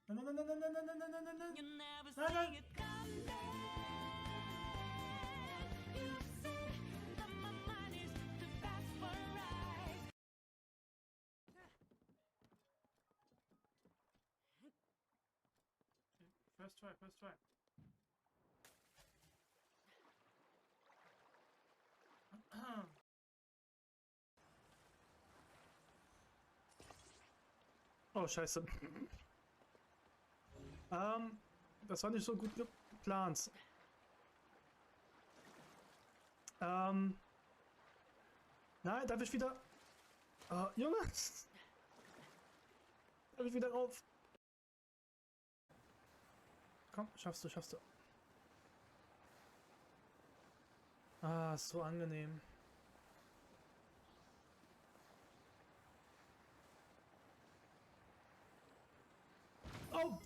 Nein, nein, nein, nein, nein, nein, nein, nein, nein, nein, nein. Nein, nein. First try, first try. Oh, scheiße. Das war nicht so gut geplant. Nein, darf ich wieder... Junge! Darf ich wieder rauf? Komm, schaffst du, schaffst du. Ist so angenehm. Oh!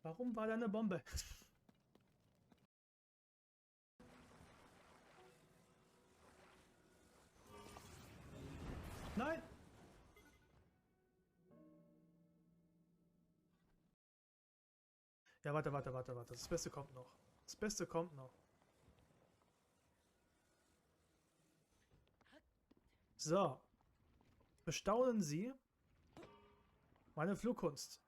Warum war da eine Bombe? Nein! Ja, warte. Das Beste kommt noch. Das Beste kommt noch. So. Bestaunen Sie meine Flugkunst.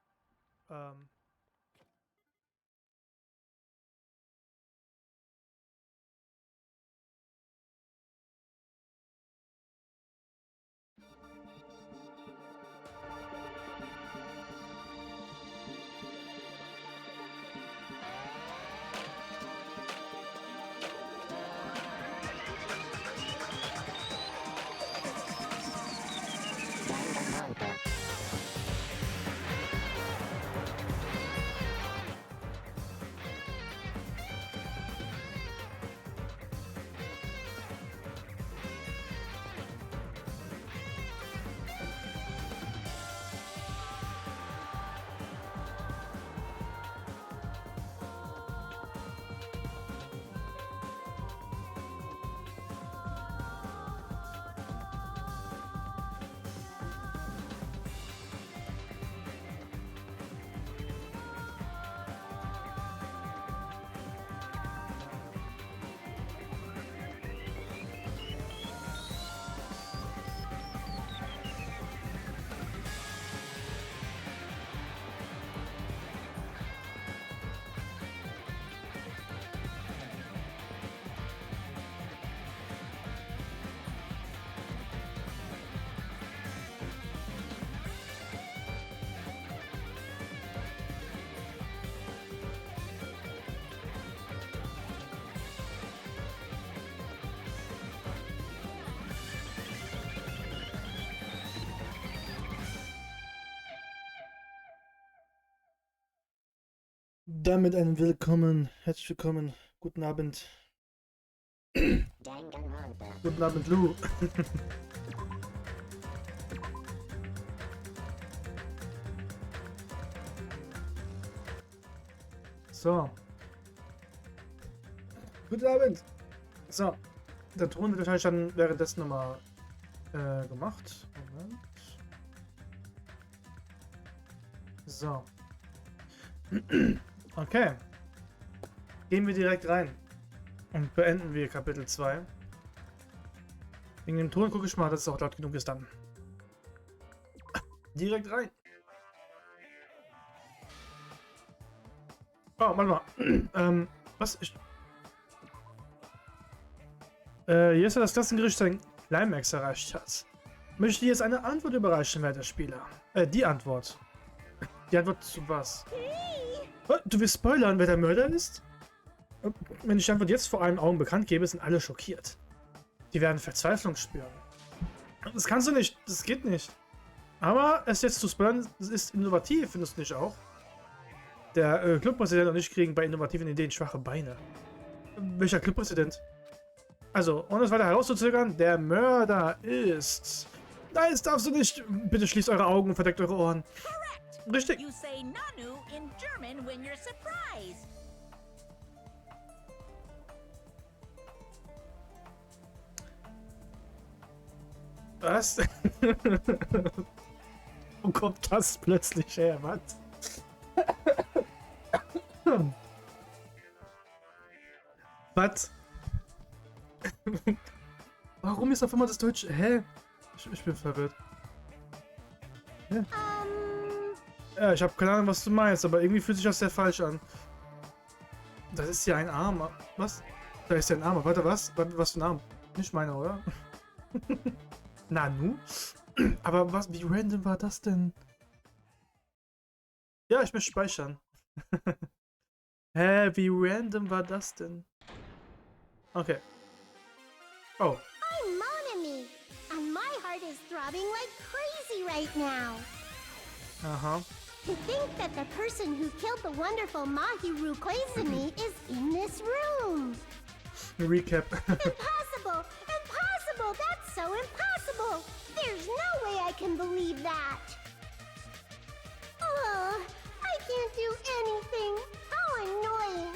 Damit ein Willkommen, herzlich willkommen, guten Abend. Guten Abend, Lou. So. Guten Abend. So. Der Ton wird wahrscheinlich dann währenddessen nochmal gemacht. Moment. So. Okay. Gehen wir direkt rein. Und beenden wir Kapitel 2. Wegen dem Ton gucke ich mal, dass es auch laut genug ist dann. Direkt rein. Oh, warte mal. Was? Jetzt hat das Klassengericht sein Climax erreicht hat. Möchte jetzt eine Antwort überreichen, werter Spieler. Die Antwort. Die Antwort zu was? Oh, du willst spoilern, wer der Mörder ist? Wenn ich die Antwort jetzt vor allen Augen bekannt gebe, sind alle schockiert. Die werden Verzweiflung spüren. Das kannst du nicht, das geht nicht. Aber es jetzt zu spoilern, ist innovativ, findest du nicht auch? Der Clubpräsident und ich kriegen bei innovativen Ideen schwache Beine. Welcher Clubpräsident? Also, ohne es weiter herauszuzögern, der Mörder ist... Nein, das darfst du nicht! Bitte schließt eure Augen und verdeckt eure Ohren. Richtig. You say Nanu in German when you're surprised. Was? Wo kommt das plötzlich her, was? Was? Warum ist auf einmal das Deutsche? Hä? Ich bin verwirrt. Ja. Ja, ich habe keine Ahnung, was du meinst, aber irgendwie fühlt sich das sehr falsch an. Das ist ja ein Arm. Was? Da ist ja ein Arm. Warte, was? Was für ein Arm? Nicht meiner, oder? Nanu? Aber was? Wie random war das denn? Ja, ich möchte speichern. Hä, wie random war das denn? Okay. Oh. I'm Monami, and my heart is throbbing like crazy right now. Aha. To think that the person who killed the wonderful Mahiru Koizumi is in this room. Recap. Impossible! Impossible! That's so impossible! There's no way I can believe that! Ugh, I can't do anything. How annoying.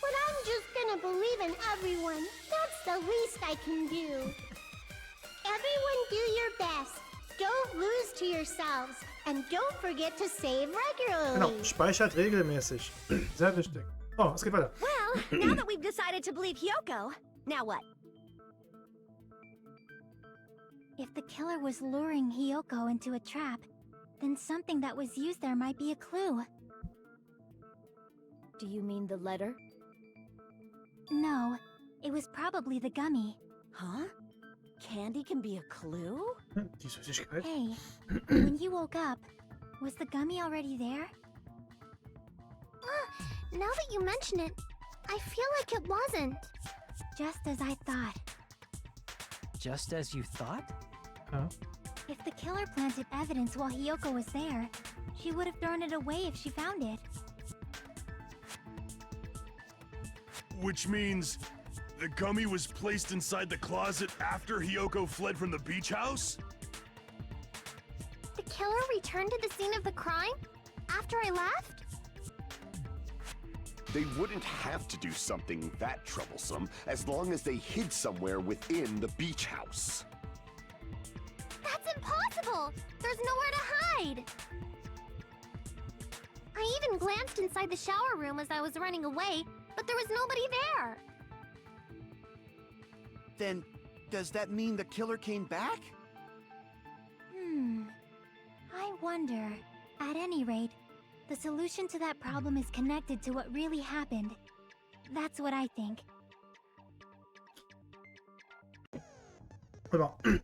But I'm just gonna believe in everyone. That's the least I can do. Everyone do your best. Don't lose to yourselves. And don't forget to save regularly. Genau, speichert regelmäßig. Sehr wichtig. Oh, es geht weiter. Well, now that we've decided to believe Hyoko, now what? If the killer was luring Hyoko into a trap, then something that was used there might be a clue. Do you mean the letter? No, it was probably the gummy. Huh? Candy can be a clue? Die Süßigkeit. Hey, when you woke up, was the gummy already there? Now that you mention it, I feel like it wasn't. Just as I thought. Just as you thought? Ja. If the killer planted evidence while Hyoko was there, she would have thrown it away if she found it. Which means the gummy was placed inside the closet after Hyoko fled from the beach house? The killer returned to the scene of the crime? After I left? They wouldn't have to do something that troublesome as long as they hid somewhere within the beach house. That's impossible! There's nowhere to hide! I even glanced inside the shower room as I was running away, but there was nobody there! Then, does that mean the killer came back? I wonder. At any rate, the solution to that problem is connected to what really happened. That's what I think.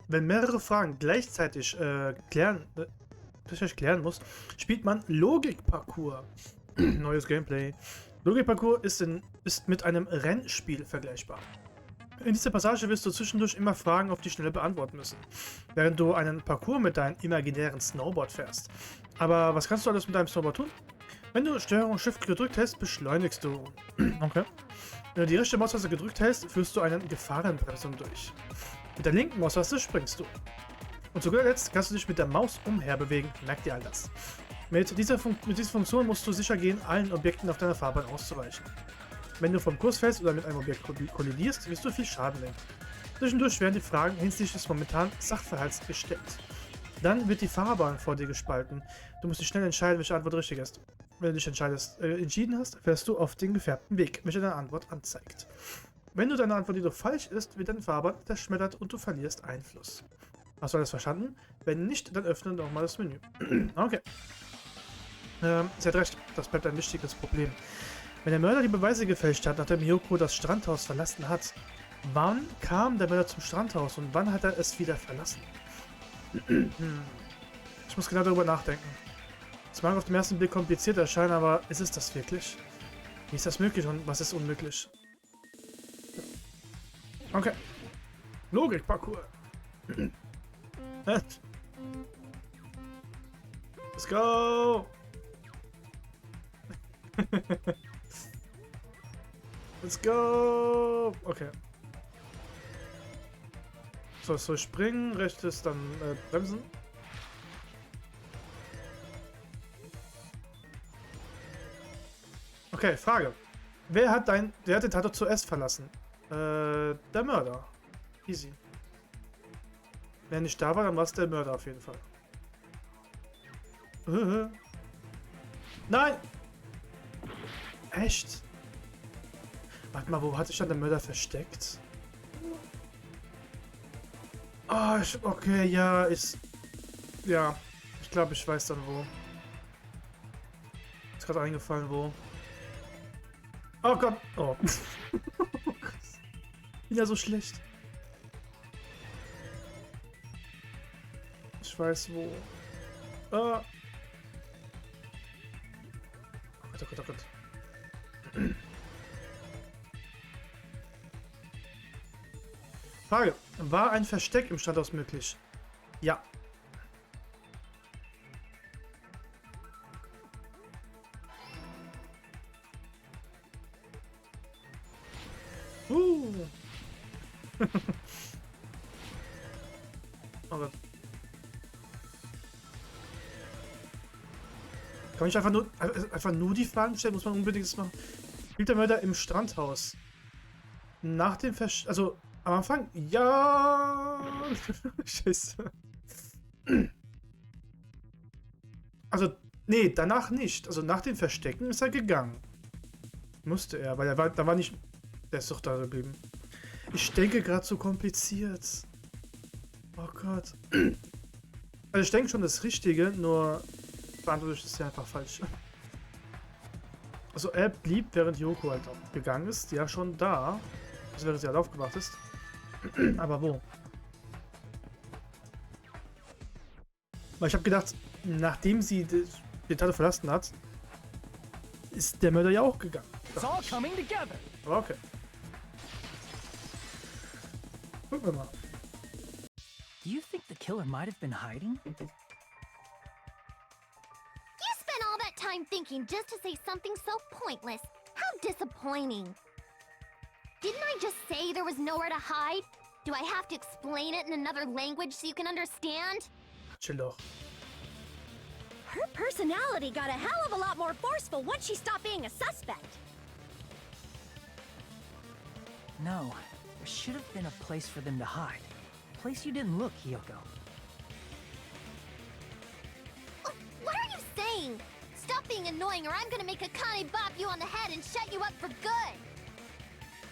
Wenn mehrere Fragen gleichzeitig klären muss, spielt man Logikparcours. Neues Gameplay. Logikparcours ist mit einem Rennspiel vergleichbar. In dieser Passage wirst du zwischendurch immer Fragen auf die Schnelle beantworten müssen, während du einen Parcours mit deinem imaginären Snowboard fährst. Aber was kannst du alles mit deinem Snowboard tun? Wenn du Steuerung Shift gedrückt hältst, beschleunigst du. Okay. Wenn du die rechte Maustaste gedrückt hältst, führst du eine Gefahrenbremsung durch. Mit der linken Maustaste springst du. Und zu guter Letzt kannst du dich mit der Maus umherbewegen. Merk dir all das. Mit dieser Funktion musst du sicher gehen, allen Objekten auf deiner Fahrbahn auszuweichen. Wenn du vom Kurs fällst oder mit einem Objekt kollidierst, wirst du viel Schaden nehmen. Zwischendurch werden die Fragen hinsichtlich des momentanen Sachverhalts gestellt. Dann wird die Fahrbahn vor dir gespalten. Du musst dich schnell entscheiden, welche Antwort richtig ist. Wenn du dich entschieden hast, fährst du auf den gefärbten Weg, welcher deine Antwort anzeigt. Wenn du deine Antwort jedoch falsch ist, wird deine Fahrbahn zerschmettert und du verlierst Einfluss. Hast du alles verstanden? Wenn nicht, dann öffne nochmal das Menü. Okay. Sie hat recht, das bleibt ein wichtiges Problem. Wenn der Mörder die Beweise gefälscht hat, nachdem Hyoko das Strandhaus verlassen hat, wann kam der Mörder zum Strandhaus und wann hat er es wieder verlassen? Ich muss genau darüber nachdenken. Es mag auf den ersten Blick kompliziert erscheinen, aber ist es das wirklich? Wie ist das möglich und was ist unmöglich? Okay. Logikparcours. Let's go! Let's go! Okay. So, soll springen, rechtes dann bremsen. Okay, Frage. Wer hat den Tatort zuerst verlassen? Der Mörder. Easy. Wenn er nicht da war, dann war es der Mörder auf jeden Fall. Nein! Echt? Warte mal, wo hat sich dann der Mörder versteckt? Ah, okay, ja, ist... Ja, ich glaube, ich weiß dann wo. Ist gerade eingefallen, wo. Oh Gott! Oh. Wieder so schlecht. Ich weiß wo. Ah. Oh Gott, oh Gott, oh Gott. Frage. War ein Versteck im Standhaus möglich? Ja. Oh Gott. Kann ich einfach nur die Fragen stellen? Muss man unbedingt das machen? Spielt der Mörder im Strandhaus? Nach dem also am Anfang? Ja. Scheiße. Also, nee, danach nicht. Also nach dem Verstecken ist er gegangen. Musste er, weil da war nicht... Der ist doch da geblieben. Ich denke gerade so kompliziert. Oh Gott. Also ich denke schon das Richtige, nur beantworte ich das ja einfach falsch. Also er blieb, während Yoko halt auch gegangen ist. Ja, schon da. Also während sie halt aufgewacht ist. Aber wo? Weil ich habe gedacht, nachdem sie die Tat verlassen hat, ist der Mörder ja auch gegangen. It's all coming together. Aber okay. Gucken wir mal. Do you think the killer might have been hiding? You spent all that time thinking just to say something so pointless. How disappointing. Didn't I just say there was nowhere to hide? Do I have to explain it in another language so you can understand? Chill doch. Her personality got a hell of a lot more forceful once she stopped being a suspect. No, there should have been a place for them to hide. A place you didn't look, Hiyoko. What are you saying? Stop being annoying or I'm gonna make Akane bop you on the head and shut you up for good.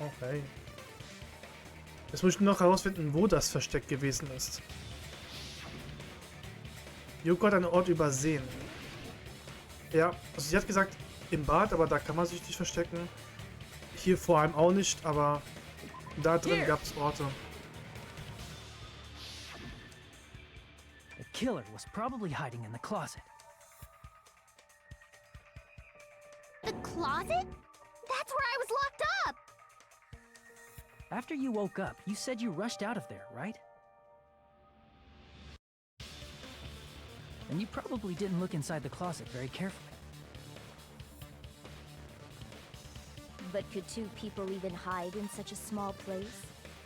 Okay. Jetzt muss ich noch herausfinden, wo das Versteck gewesen ist. Yoko hat einen Ort übersehen. Ja, also sie hat gesagt, im Bad, aber da kann man sich nicht verstecken. Hier vor allem auch nicht, aber da drin gab es Orte. The killer was probably hiding in the closet. The closet? That's where I was locked up! After you woke up, you said you rushed out of there, right? And you probably didn't look inside the closet very carefully. But could two people even hide in such a small place?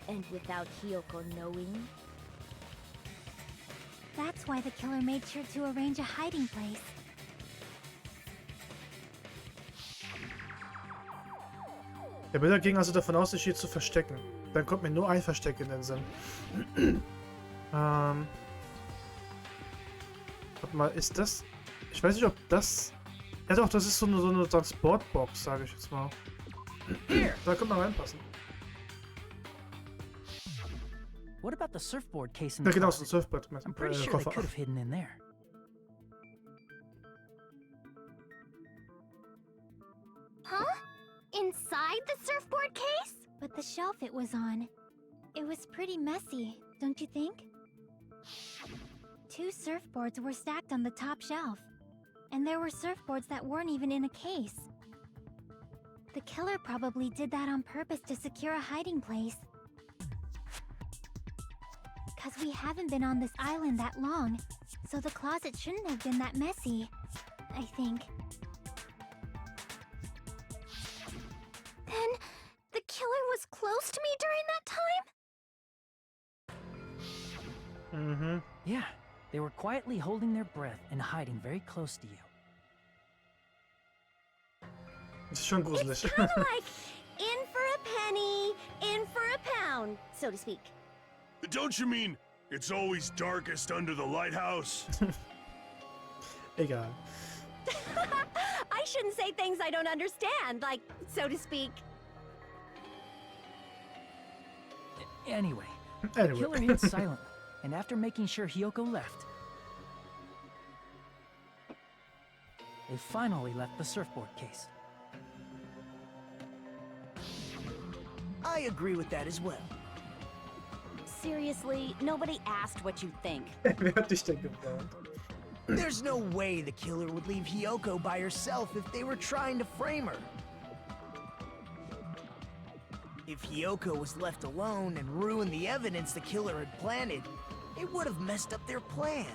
And without Hiyoko knowing? That's why the killer made sure to arrange a hiding place. Der Bilder ging also davon aus, sich hier zu verstecken. Dann kommt mir nur ein Versteck in den Sinn. Warte mal, ist das... Ich weiß nicht, ob das... Ja doch, das ist so eine Transportbox, sage ich jetzt mal. Da könnte man reinpassen. What about the surfboard case in Ja the genau, so ein closet? Surfbrett mit I'm pretty sure they Koffer. could have hidden in there. Huh? Inside the surfboard case? But the shelf it was on, it was pretty messy, don't you think? Two surfboards were stacked on the top shelf. And there were surfboards that weren't even in a case. The killer probably did that on purpose to secure a hiding place. Cause we haven't been on this island that long, so the closet shouldn't have been that messy, I think. Then, the killer was close to me during that time? Mhm. Yeah, they were quietly holding their breath and hiding very close to you. Das ist schon gruselig. Kind of like in for a penny, in for a pound, so to speak. Don't you mean It's always darkest under the lighthouse. Egal. I shouldn't say things I don't understand, like, so to speak. Anyway, Anyway. Killer hid silently, and after making sure Hiyoko left, they finally left the surfboard case. I agree with that as well. Seriously, nobody asked what you think. Wer hat dich denn gefragt? There's no way the killer would leave Hiyoko by herself if they were trying to frame her. If Hiyoko was left alone and ruined the evidence the killer had planted, it would have messed up their plan.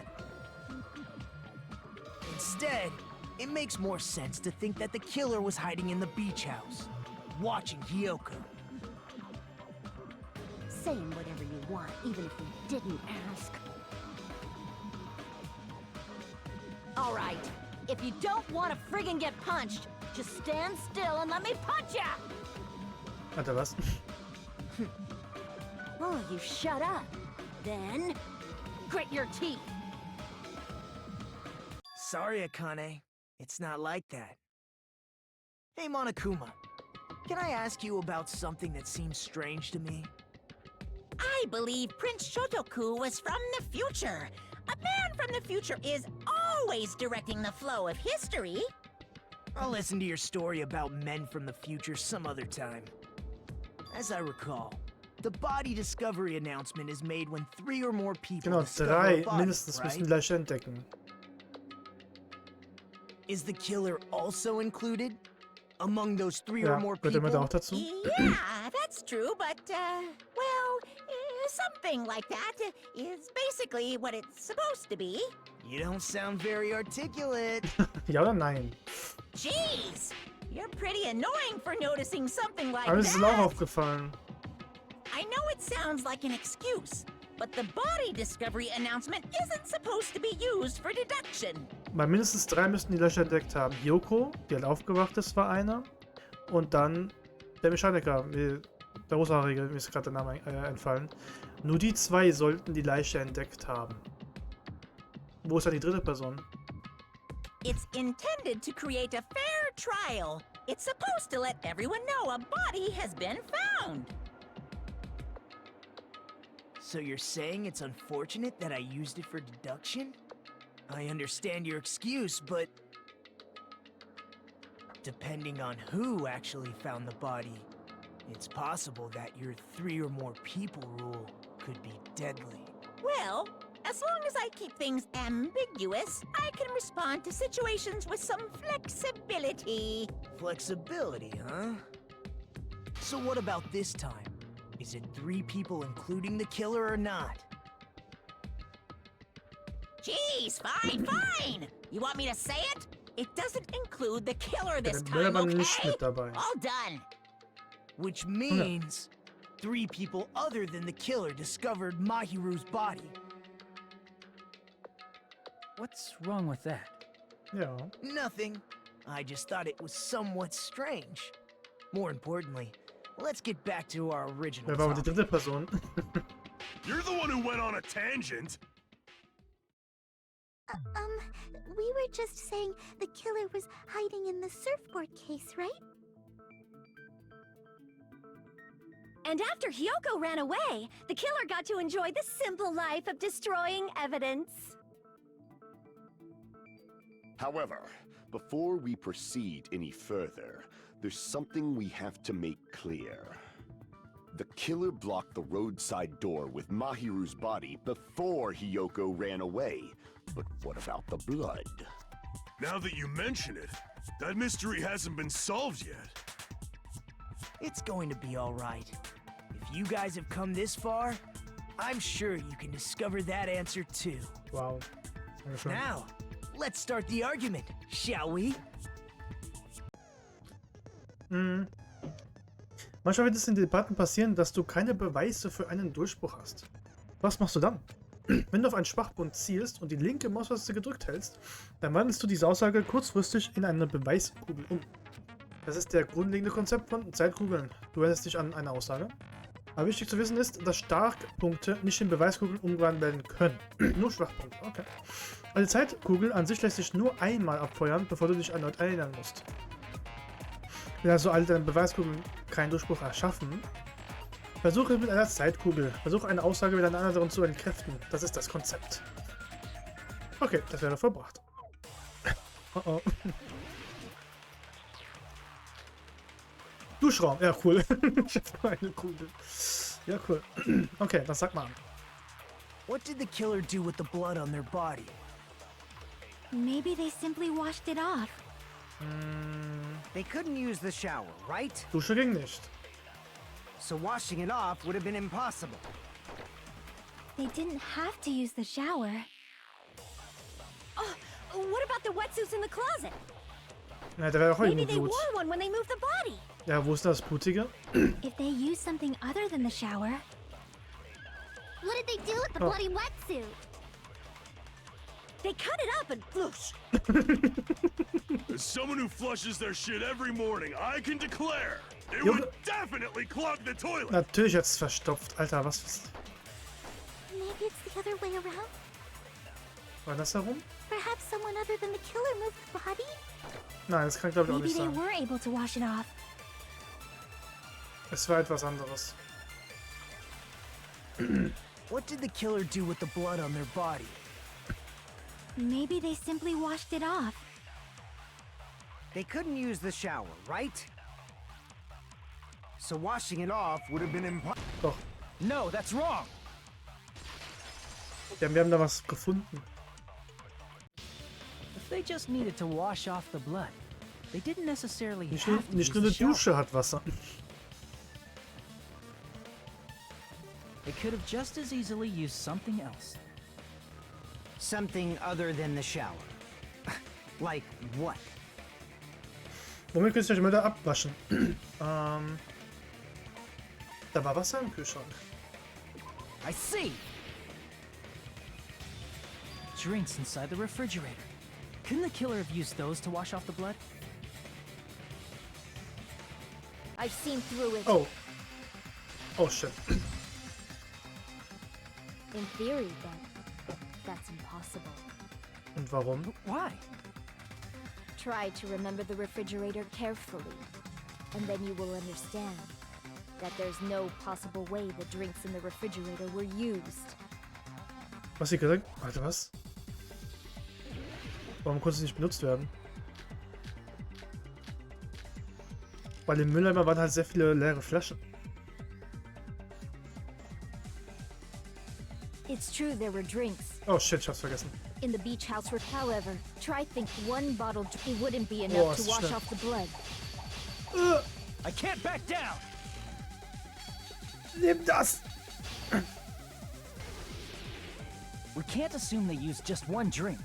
Instead, it makes more sense to think that the killer was hiding in the beach house, watching Hiyoko. Saying whatever you want, even if you didn't ask. All right, if you don't want to friggin' get punched, just stand still and let me punch ya! Warte, was? Oh, you shut up. Then, grit your teeth. Sorry, Akane. It's not like that. Hey, Monokuma. Can I ask you about something that seems strange to me? I believe Prince Shotoku was from the future. A man from the future is always directing the flow of history. I'll listen to your story about men from the future some other time. As I recall, the body discovery announcement is made when 3 or more people Genau, discover 3 a body, mindestens right? müssen gleich entdecken. Is the killer also included? Among those 3 or Ja, more gehört er mit people? auch dazu? Yeah, that's true, but, well, something like that is basically what it's supposed to be. You don't sound very articulate. Ja oder nein? Jeez, you're pretty annoying for noticing something like Aber es ist mir auch that. aufgefallen. I know it sounds like an excuse, but the body discovery announcement isn't supposed to be used for deduction. Bei mindestens 3 müssten die Löcher entdeckt haben. Hiyoko, die halt aufgewacht ist, war einer. Und dann der Mechaniker, der Rothaarige, mir ist gerade der Name entfallen. Nur die 2 sollten die Leiche entdeckt haben. Wo ist dann die dritte Person? It's intended to create a fair trial. It's supposed to let everyone know a body has been found. So you're saying it's unfortunate that I used it for deduction? I understand your excuse, but depending on who actually found the body, it's possible that your 3 or more people rule could be deadly. Well, as long as I keep things ambiguous, I can respond to situations with some flexibility. Flexibility, huh? So what about this time? Is it 3 people including the killer or not? Jeez, fine! You want me to say it? It doesn't include the killer this Der Bell time, war nicht okay? mit dabei. All done. Which means 3 people other than the killer discovered Mahiru's body. What's wrong with that? Ja. Nothing. I just thought it was somewhat strange. More importantly, let's get back to our original Wer war aber die topic. dritte Person? You're the one who went on a tangent. We were just saying the killer was hiding in the surfboard case, right? And after Hiyoko ran away, the killer got to enjoy the simple life of destroying evidence. However, before we proceed any further, there's something we have to make clear. The killer blocked the roadside door with Mahiru's body before Hiyoko ran away. But what about the blood? Now that you mention it, that mystery hasn't been solved yet. It's going to be all right. If you guys have come this far, I'm sure you can discover that answer too. Wow. Dankeschön. Now, let's start the argument, shall we? Manchmal wird es in Debatten passieren, dass du keine Beweise für einen Durchbruch hast. Was machst du dann? Wenn du auf einen Schwachpunkt zielst und die linke Maustaste gedrückt hältst, dann wandelst du diese Aussage kurzfristig in eine Beweiskugel um. Das ist der grundlegende Konzept von Zeitkugeln. Du erinnerst dich an eine Aussage? Aber wichtig zu wissen ist, dass Starkpunkte nicht in Beweiskugeln umgewandelt werden können. Nur Schwachpunkte, okay. Also die Zeitkugel an sich lässt sich nur einmal abfeuern, bevor du dich erneut erinnern musst. Wenn also alle deine Beweiskugeln keinen Durchbruch erschaffen, versuche mit einer Zeitkugel. Versuche eine Aussage mit einer anderen zu entkräften. Das ist das Konzept. Okay, das wäre vollbracht. Oh oh. Duschraum, ja cool. Ich hab nur eine Kugel. Ja cool. Okay, was sag mal. What did the killer do with the blood on their body? Maybe they simply washed it off. They couldn't use the shower, right? Dusche ging nicht. So washing it off would have been impossible. They didn't have to use the shower. Oh, what about the wetsuits in the closet? Ja, da wäre doch Maybe irgendwo they Blut. wore one when they moved the body. Ja, wo ist das Blutige? If they used something other than the shower, What did they do with the bloody wetsuit? They cut it up and whoosh. As someone who flushes their shit every morning, I can declare it Junge. would definitely clog the toilet. Natürlich jetzt verstopft. Alter, was ist... Maybe it's the other way around. War das herum? Perhaps someone other than the killer moved the body? Nein, das kann ich glaube ich auch maybe nicht they sein. were able to wash it off. Es war etwas anderes. What did the killer do with the blood on their body? Maybe they simply washed it off. They couldn't use the shower, right? So washing it off would have been impossible. Doch. No, that's wrong. Ja, wir haben da was gefunden. If they just needed to wash off the blood, they didn't necessarily Nicht have to nur use eine the shower. Dusche hat Wasser. They could have just as easily used something else. Something other than the shower. Like what? Womit könnt ihr euch mal da abwaschen? Da war Wasser im Kühlschrank. I see. Drinks inside the refrigerator. Couldn't the killer have used those to wash off the blood? I've seen through it. Oh. Oh shit. In theory, then, that's impossible. Und warum? Why? Try to remember the refrigerator carefully, and then you will understand that there's no possible way the drinks in the refrigerator were used. Was sie gesagt? Warte, was? Warum konnte sie nicht benutzt werden? Weil im Mülleimer waren halt sehr viele leere Flaschen. It's true there were drinks Oh shit, ich hab's vergessen. in the beach house. However, try think one bottle it wouldn't be enough Oh, to ist wash schlimm. off the blood. I can't back down. Nimm das! We can't assume they used just one drink.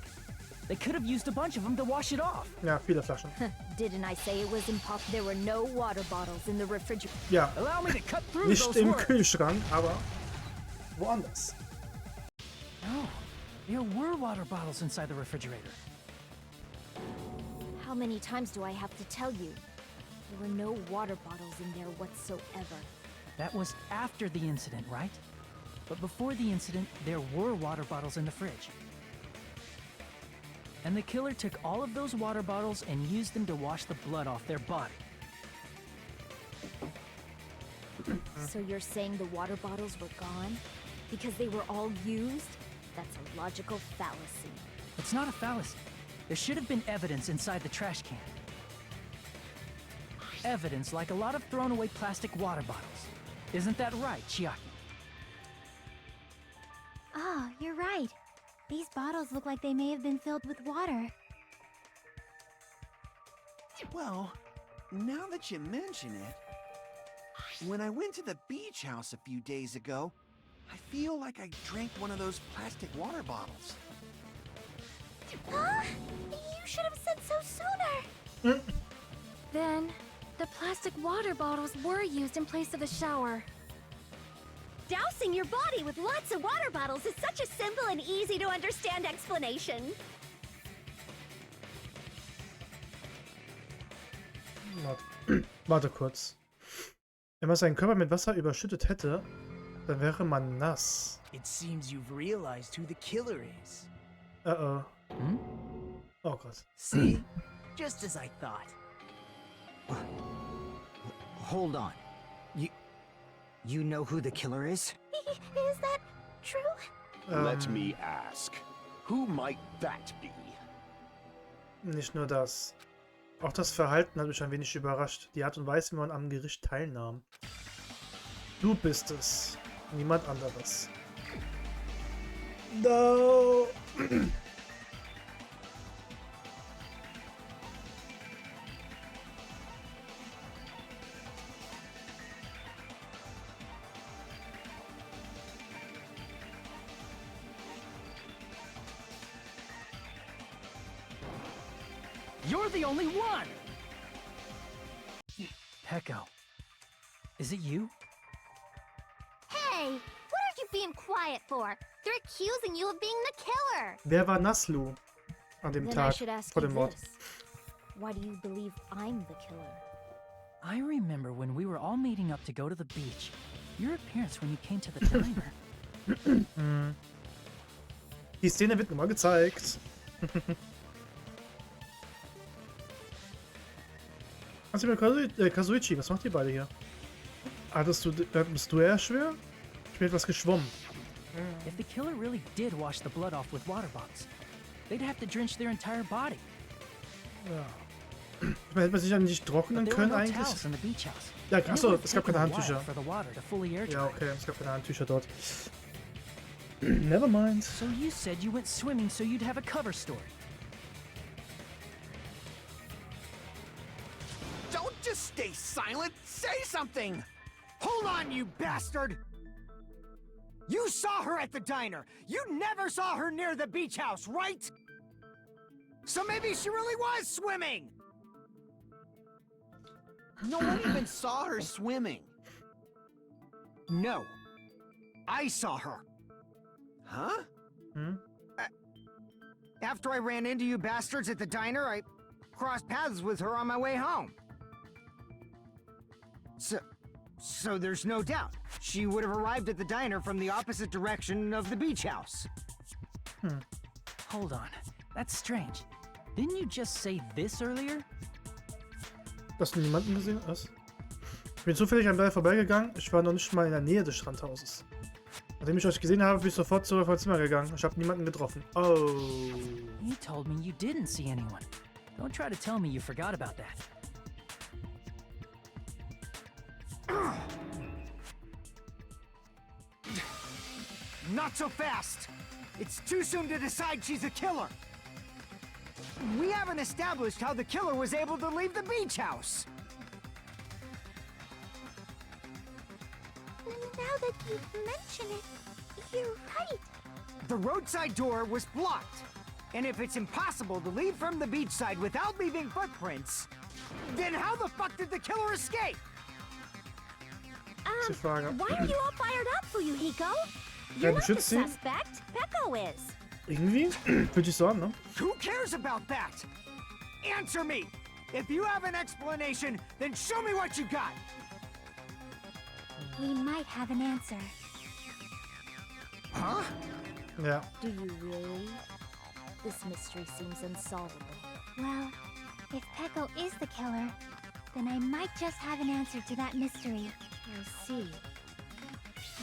They could have used a bunch of them to wash it off. Ja, viele Flaschen. Didn't I say it was impossible? There were no water bottles in the refrigerator. Ja, Allow me to cut through nicht those im words. Kühlschrank, aber woanders. No, there were water bottles inside the refrigerator. How many times do I have to tell you? There were no water bottles in there whatsoever. That was after the incident, right? But before the incident, there were water bottles in the fridge. And the killer took all of those water bottles and used them to wash the blood off their body. So you're saying the water bottles were gone? Because they were all used? That's a logical fallacy. It's not a fallacy. There should have been evidence inside the trash can. Evidence like a lot of thrown away plastic water bottles. Isn't that right, Chiaki? Oh, you're right. These bottles look like they may have been filled with water. Well, now that you mention it, when I went to the beach house a few days ago, I feel like I drank one of those plastic water bottles. Huh? You should have said so sooner. Then, the plastic water bottles were used in place of a shower. Dousing your body with lots of water bottles is such a simple and easy to understand explanation. Warte kurz. Wenn man seinen Körper mit Wasser überschüttet hätte, dann wäre man nass. It seems you've realized who the killer is. Oh. Oh Gott. See? Just as I thought. Hold on. You know who the killer is? Is that true? Let me ask. Who might that be? Nicht nur das. Auch das Verhalten hat mich ein wenig überrascht. Die Art und Weise, wie man am Gericht teilnahm. Du bist es. Niemand anderes. No. You're the only one! Peko. Is it you? Hey! What are you being quiet for? They're accusing you of being the killer! Wer war Naslu an dem Then I Tag should ask vor you dem Mord? this. Why do you believe I'm the killer? I remember when we were all meeting up to go to the beach. Your appearance when you came to the diner. Die Szene wird nochmal gezeigt. Kazuichi, was macht ihr beide hier? Bist du eher schwer? Ich bin etwas geschwommen. If the killer really did wash the blood off with water bottles, they'd have to drench their entire body. Ja. Ich meine, hätte man sich ja nicht trocknen But there were können no eigentlich? towels in the beach house. Ja, And it achso, would es have gab keine taken a while Handtücher. for the water to fully air Ja, dry. okay, es gab keine Handtücher dort. Never mind. So you said you went swimming so you'd have a cover story. Don't just stay silent! Say something! Hold on, you bastard! You saw her at the diner! You never saw her near the beach house, right? So maybe she really was swimming! No one even saw her swimming. No. I saw her. Huh? After I ran into you bastards at the diner, I crossed paths with her on my way home. So there's no doubt. She would have arrived at the diner from the opposite direction of the beach house. Hold on. That's strange. Didn't you just say this earlier? Hast du niemanden gesehen? Was? Ich bin zufällig an Ball vorbeigegangen. Ich war noch nicht mal in der Nähe des Strandhauses. Nachdem ich euch gesehen habe, bin ich sofort zurück auf mein Zimmer gegangen. Ich habe niemanden getroffen. Oh. You told me you didn't see anyone. Don't try to tell me you forgot about that. Not so fast! It's too soon to decide she's a killer! We haven't established how the killer was able to leave the beach house! Now that you mention it, you're right. The roadside door was blocked. And if it's impossible to leave from the beachside without leaving footprints, then how the fuck did the killer escape? Die Frage. Why are you all fired up, Fuyuhiko? Ja, You're not the beschützt sie. suspect. Peko is. Irgendwie? Fühlt sich so an, ne? Who cares about that? Answer me! If you have an explanation, then show me what you got! We might have an answer. Huh? Ja. Do you really? This mystery seems unsolvable. Well, if Peko is the killer, then I might just have an answer to that mystery. I see.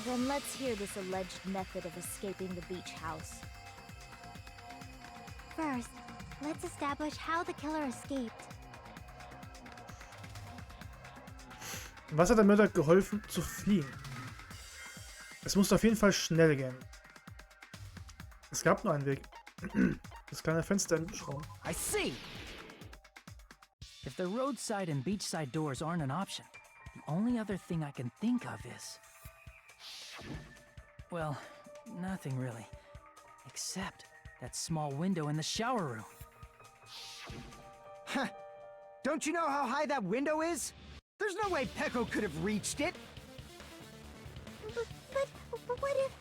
Then let's hear this alleged method of escaping the beach house. First, let's establish how the killer escaped. Was hat der Mörder geholfen zu fliehen? Es musste auf jeden Fall schnell gehen. Es gab nur einen Weg. Das kleine Fenster im Schraum. I see! If the roadside and beachside doors aren't an option, the only other thing I can think of is... Well, nothing really. Except that small window in the shower room. Huh. Don't you know how high that window is? There's no way Peko could have reached it. But what if,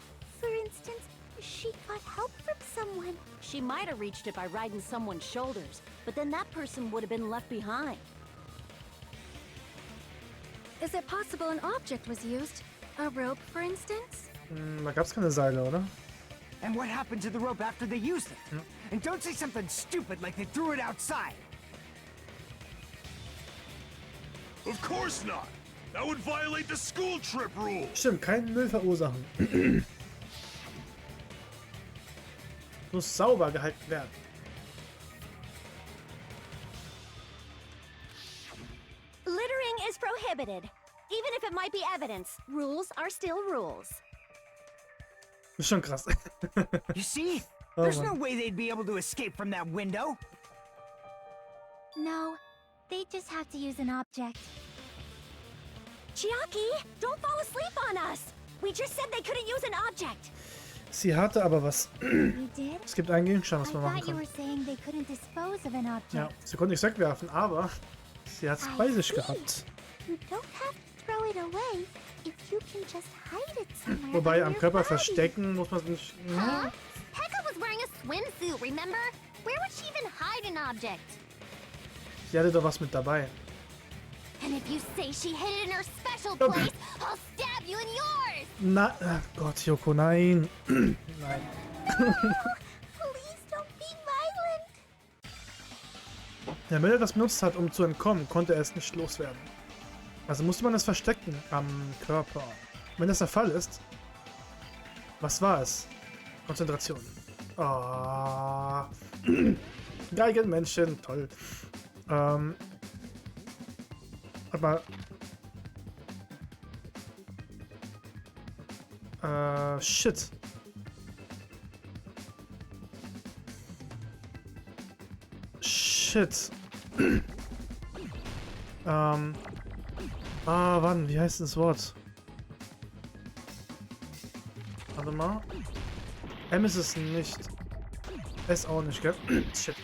for instance, she got help from someone? She might have reached it by riding someone's shoulders, but then that person would have been left behind. Is it possible an object was used? A rope, for instance? Da gab's keine Seile, oder? And what happened to the rope after they used it? And don't say something stupid like they threw it outside. Of course not! That would violate the school trip rule! Stimmt, keinen Müll verursachen. Muss sauber gehalten werden. Littering is prohibited. Even if it might be evidence, rules are still rules. Ist schon krass. You see? Oh, There's Mann. no way they'd be able to escape from that window. No, they just have to use an object. Chiaki, don't fall asleep on us! We just said they couldn't use an object! Sie hatte aber was. You did? Es gibt einen Gegenstand, I was man machen thought you kann. were saying they couldn't dispose of an object. Ja, sie konnte nichts wegwerfen, aber sie hat es bei sich gehabt. You don't have to throw it away if you can just hide it somewhere. Wobei on am your Körper body. verstecken muss man es nicht. Huh? Pekka was wearing a swimsuit, remember? Where would she even hide an object? Sie hatte doch was mit dabei. And if you say she hid it in her special place, I'll stab you in yours! Na, ach Gott, Yoko, nein. Nein. Please don't be violent! Der Müll, der das benutzt hat, um zu entkommen, konnte er es nicht loswerden. Also musste man es verstecken am Körper. Wenn das der Fall ist, was war es? Konzentration. Ah. Geigenmännchen, toll. Warte mal. Shit. Shit. Wann? Wie heißt das Wort? Warte mal. M ist es nicht. S auch nicht, gell? Shit.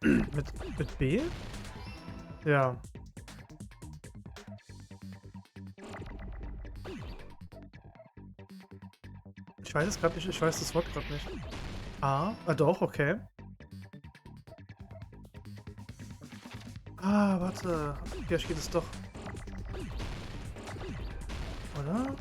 Mit B? Ja. Ich weiß es gerade nicht, ich weiß das Wort gerade nicht. Doch, okay. Warte. Vielleicht geht es doch. Oder?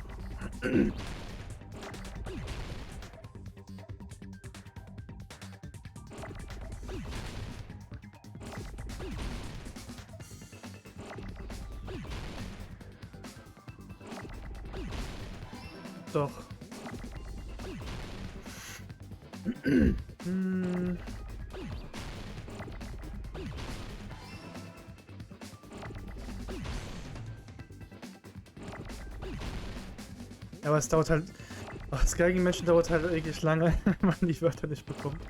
Doch. Ja, aber es dauert halt. Das Geigenmenschen dauert halt wirklich lange, wenn man die Wörter nicht bekommt.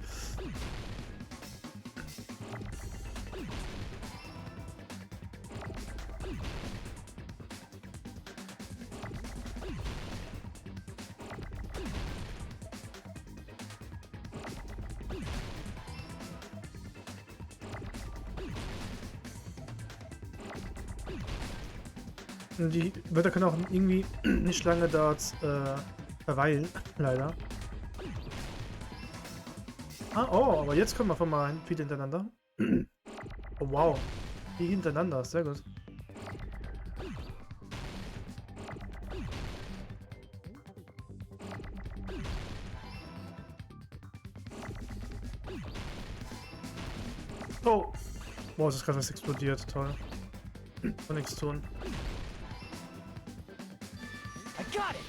Die Wörter können auch irgendwie nicht lange dort verweilen, leider. Aber jetzt kommen wir von mal viel hintereinander. Oh wow, viel hintereinander, sehr gut. Oh! Wow, es ist gerade was explodiert, toll. Und nichts tun. I got it!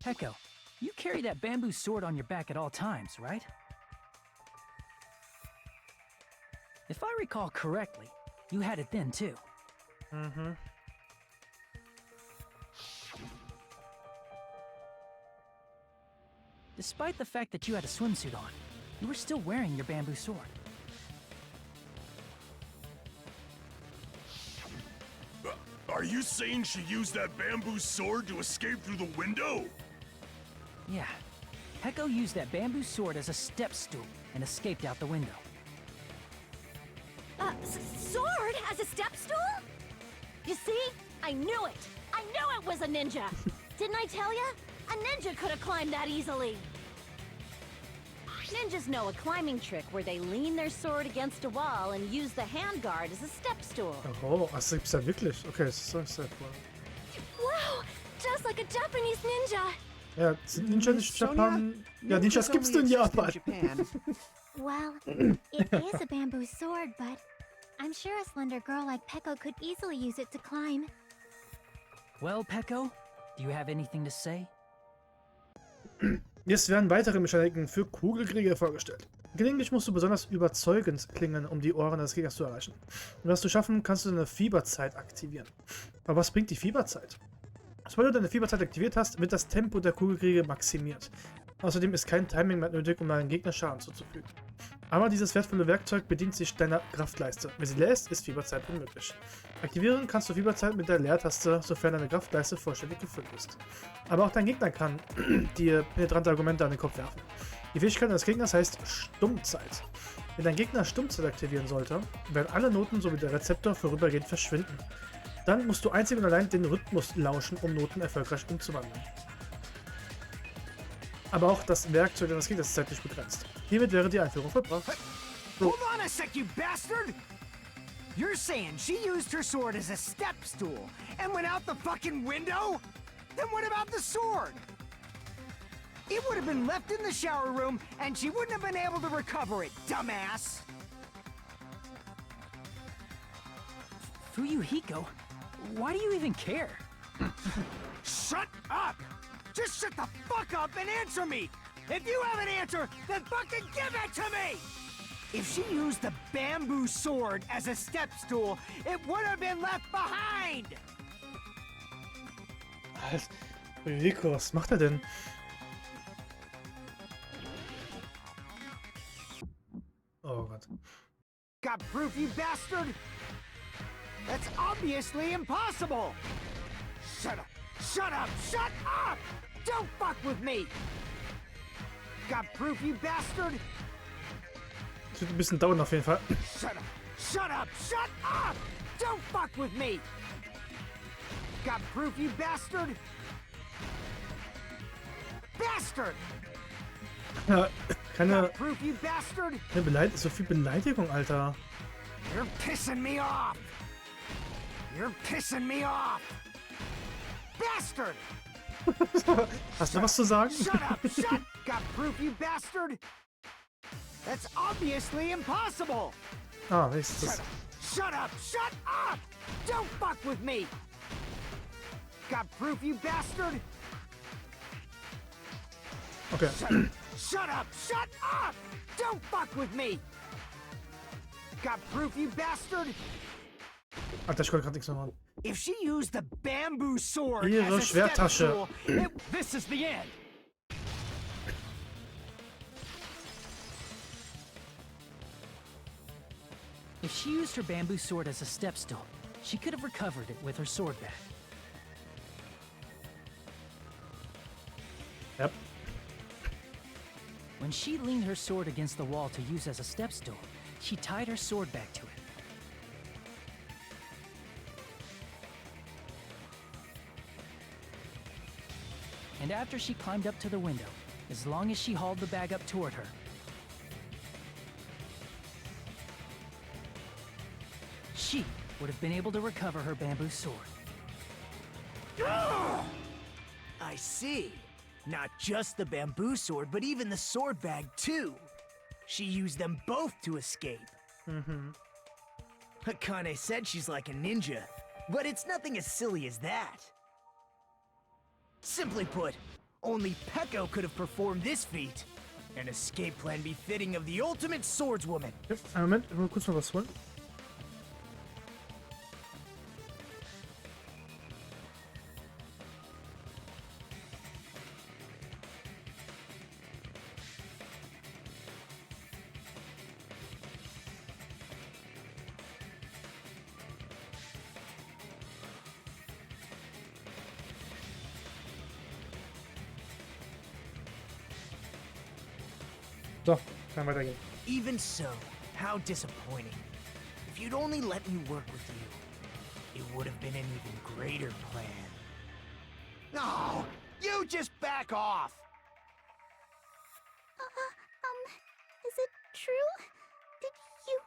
Peko, you carry that bamboo sword on your back at all times, right? If I recall correctly, you had it then too. Mhm. Despite the fact that you had a swimsuit on, you were still wearing your bamboo sword. Are you saying she used that bamboo sword to escape through the window? Yeah. Peko used that bamboo sword as a step stool and escaped out the window. Sword as a step stool? You see? I knew it! I knew it was a ninja! Didn't I tell ya? A ninja could have climbed that easily! Ninjas know a climbing trick where they lean their sword against a wall and use the handguard as a step stool. Oh, das gibt's ja wirklich. Okay, das ist sehr cool. Wow, just like a Japanese ninja. Ja, sind Ninja nicht Japan? Ja, Ninjas gibt's nur in Japan. Well, it is a bamboo sword, but I'm sure a slender girl like Peko could easily use it to climb. Well, Peko, do you have anything to say? Jetzt werden weitere Mechaniken für Kugelkrieger vorgestellt. Gelegentlich musst du besonders überzeugend klingen, um die Ohren des Gegners zu erreichen. Um das zu schaffen, kannst du deine Fieberzeit aktivieren. Aber was bringt die Fieberzeit? Sobald du deine Fieberzeit aktiviert hast, wird das Tempo der Kugelkriege maximiert. Außerdem ist kein Timing mehr nötig, um deinen Gegner Schaden zuzufügen. Aber dieses wertvolle Werkzeug bedient sich deiner Kraftleiste. Wenn sie leer ist, ist Fieberzeit unmöglich. Aktivieren kannst du Fieberzeit mit der Leertaste, sofern deine Kraftleiste vollständig gefüllt ist. Aber auch dein Gegner kann dir penetrante Argumente an den Kopf werfen. Die Fähigkeit des Gegners heißt Stummzeit. Wenn dein Gegner Stummzeit aktivieren sollte, werden alle Noten sowie der Rezeptor vorübergehend verschwinden. Dann musst du einzig und allein den Rhythmus lauschen, um Noten erfolgreich umzuwandeln. Aber auch das Werkzeug deines Gegners ist zeitlich begrenzt. Hiermit wäre die Einführung vollbracht. Hold on a sec, you bastard! You're saying she used her sword as a step stool and went out the fucking window? Then what about the sword? It would have been left in the shower room and she wouldn't have been able to recover it, dumbass! Fuyuhiko, why do you even care? Shut up! Just shut the fuck up and answer me! If you have an answer, then fucking give it to me! If she used the bamboo sword as a step stool, it would have been left behind! Rico, was macht er denn? Oh Gott. Got proof, you bastard? That's obviously impossible! Shut up! Shut up! Shut up! Don't fuck with me! Got proof, you bastard? Das wird ein bisschen dauern auf jeden Fall. Shut up! Shut up! Shut up! Don't fuck with me! Got proof, you bastard? Bastard! Ja, keine Got proof, you bastard? so viel Beleidigung, Alter. You're pissing me off! You're pissing me off! Bastard! Hast du was zu sagen? Shut up! Shut! Got proof, you bastard? That's obviously impossible! Ah, nächstes. Shut up! Shut up! Don't fuck with me! Got proof, you bastard? Okay. Shut up! Shut up! Don't fuck with me! Got proof, you bastard? Alter, ich konnte gerade nichts mehr machen. If she used the bamboo sword Ihre as a step Schwerttasche. stool, this is the end. If she used her bamboo sword as a step stool, she could have recovered it with her sword back. Yep. When she leaned her sword against the wall to use as a step stool, she tied her sword back to it. And after she climbed up to the window, as long as she hauled the bag up toward her, she would have been able to recover her bamboo sword. I see. Not just the bamboo sword, but even the sword bag too. She used them both to escape. Akane said she's like a ninja, but it's nothing as silly as that. Simply put, only Peko could have performed this feat. An escape plan befitting of the ultimate swordswoman. Yep. Moment, ich will kurz noch was holen. So, kann weitergehen. Even so, how disappointing. If you'd only let me work with you, it would have been an even greater plan. No! You just back off! true? Did you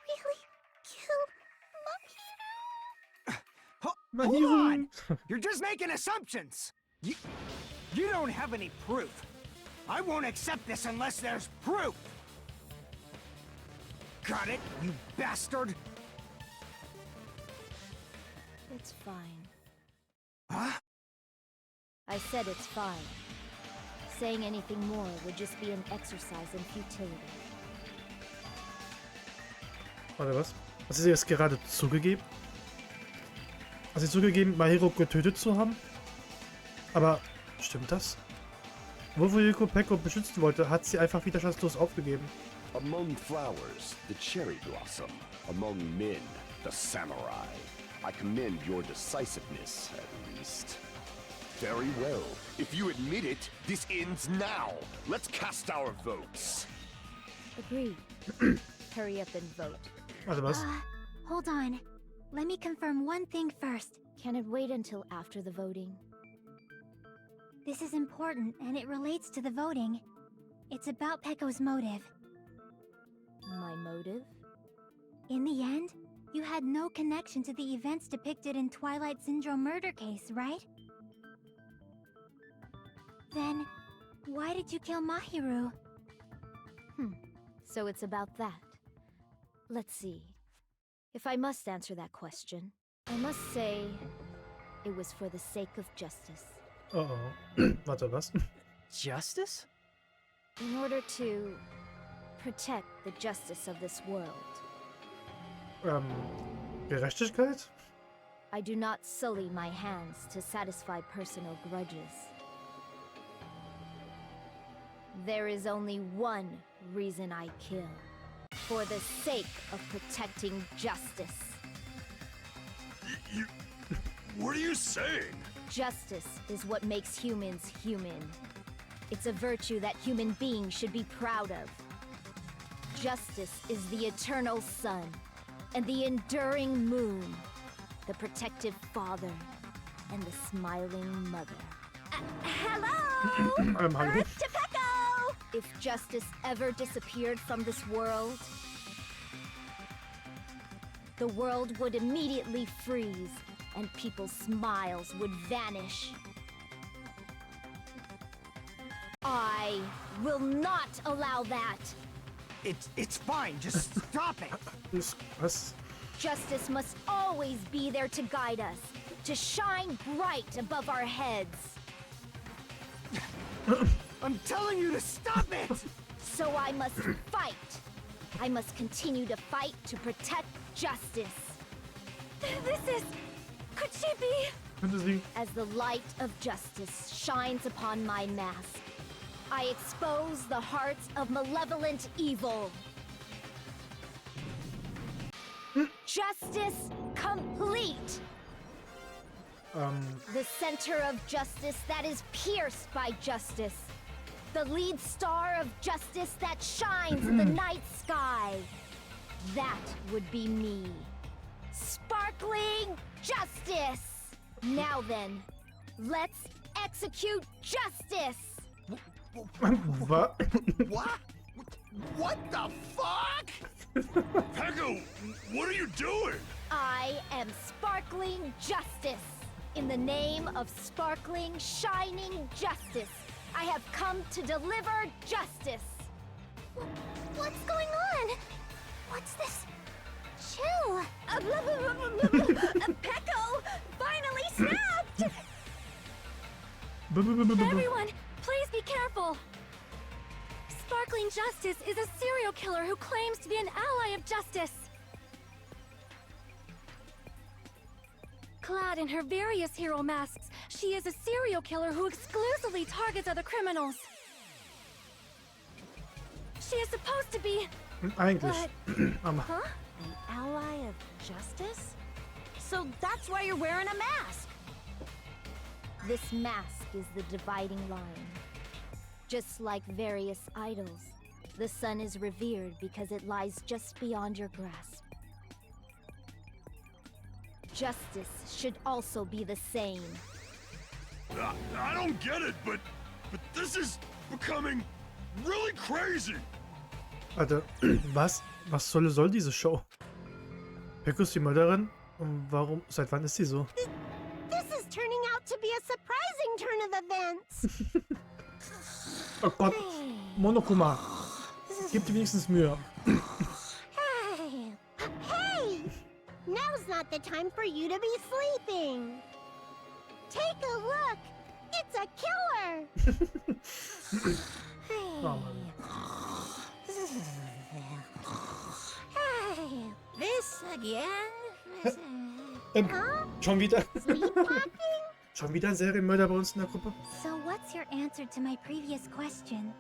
really kill Mahiru? Hold on! You're just making assumptions! You don't have any proof. I won't accept this unless there's proof! Got it, you bastard? It's fine. Huh? I said it's fine. Saying anything more would just be an exercise in futility. Warte, was? Hast du sie jetzt gerade zugegeben? Hast du zugegeben, Mahiru getötet zu haben? Aber stimmt das? Wofür Yuko Peko beschützen wollte, hat sie einfach widerstandslos aufgegeben. Among flowers, the cherry blossom. Among men, the samurai. I commend your decisiveness, at least. Very well. If you admit it, this ends now. Let's cast our votes. Agreed. Hurry up and vote. Warte, was? Hold on. Let me confirm one thing first. Can it wait until after the voting? This is important, and it relates to the voting. It's about Peko's motive. My motive? In the end, you had no connection to the events depicted in Twilight Syndrome murder case, right? Then, why did you kill Mahiru? So it's about that. Let's see. If I must answer that question, I must say it was for the sake of justice. Oh. Warte, was? Justice? In order to protect the justice of this world. Gerechtigkeit? I do not sully my hands to satisfy personal grudges. There is only one reason I kill. For the sake of protecting justice. What are you saying? Justice is what makes humans human. It's a virtue that human beings should be proud of. Justice is the eternal sun, and the enduring moon, the protective father, and the smiling mother. Hello! I'm hungry. Earth to Peko! If justice ever disappeared from this world, the world would immediately freeze, and people's smiles would vanish. I will not allow that! It's fine, just stop it! Was? Justice must always be there to guide us, to shine bright above our heads. I'm telling you to stop it! So I must fight. I must continue to fight to protect justice. This is... Could she be? As the light of justice shines upon my mask, I expose the hearts of malevolent evil. Justice complete! The center of justice that is pierced by justice. The lead star of justice that shines in the night sky. That would be me. Sparkling justice! Now then, let's execute justice! What? What? What the fuck? Peko, what are you doing? I am sparkling justice. In the name of sparkling, shining justice, I have come to deliver justice. What's going on? What's this? Chill. Peko finally snapped! Everyone, please be careful. Sparkling Justice is a serial killer who claims to be an ally of justice. Clad in her various hero masks, she is a serial killer who exclusively targets other criminals. She is supposed to be... Eigentlich. Huh? An ally of justice? So that's why you're wearing a mask. This mask is the dividing line. Just like various idols, the sun is revered because it lies just beyond your grasp. Justice should also be the same. I don't get it, but this is becoming really crazy. Alter, was? Was soll diese Show? Peko ist die Mörderin? Und warum? Seit wann ist sie so? This is turning out to be a surprising turn of events. Oh Gott. Monokuma. Gib dir wenigstens Mühe. Hey! Hey! Now's not the time for you to be sleeping. Take a look. It's a killer. Oh Mann. Hey! This again? Schon wieder? Sleepwalking? Schon wieder ein Serienmörder bei uns in der Gruppe? So what's your answer to my previous question?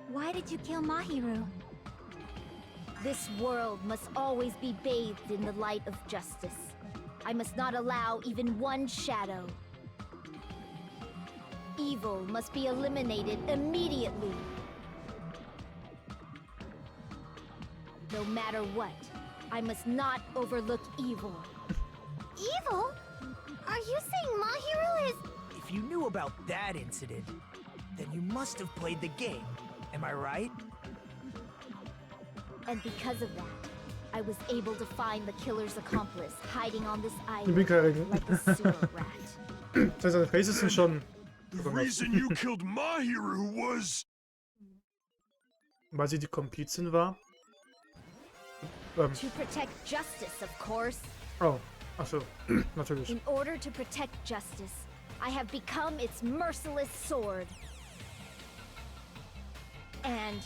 Why did you kill Mahiru? This world must always be bathed in the light of justice. I must not allow even one shadow. Evil must be eliminated immediately. No matter what, I must not overlook evil. Evil? Are you saying Mahiru is... If you knew about that incident, then you must have played the game. Am I right? And because of that, I was able to find the killer's accomplice hiding on this Ich island bin kein like a sewer rat. Das heißt, seine Faces sind schon... The reason you killed Mahiru was... Weil sie die Komplizin war. To protect justice, of course. Oh, achso, natürlich. In order to protect justice, I have become its merciless sword. And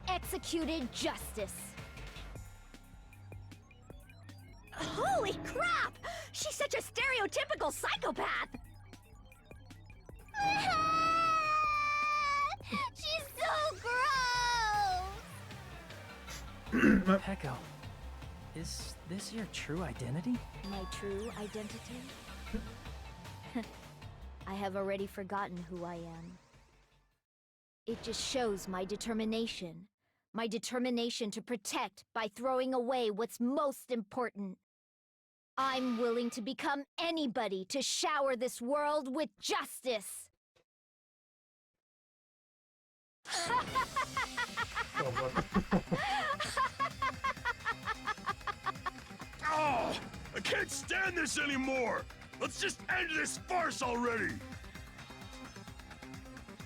executed justice. Holy crap! She's such a stereotypical psychopath! She's so gross! Peko, is this your true identity? My true identity? I have already forgotten who I am. It just shows my determination. My determination to protect by throwing away what's most important. I'm willing to become anybody to shower this world with justice. Oh Gott. Oh, I can't stand this anymore! Let's just end this farce already!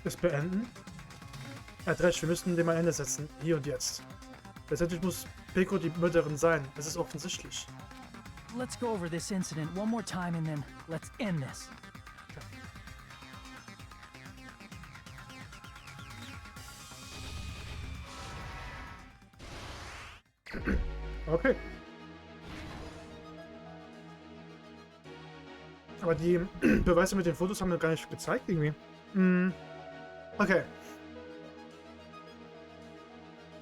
Das beenden? Er hat recht, wir müssen dem ein Ende setzen. Hier und jetzt. Letztendlich muss Peko die Mörderin sein. Es ist offensichtlich. Let's go over this incident one more time and then let's end this. Okay. Aber die Beweise mit den Fotos haben wir gar nicht gezeigt irgendwie. Okay.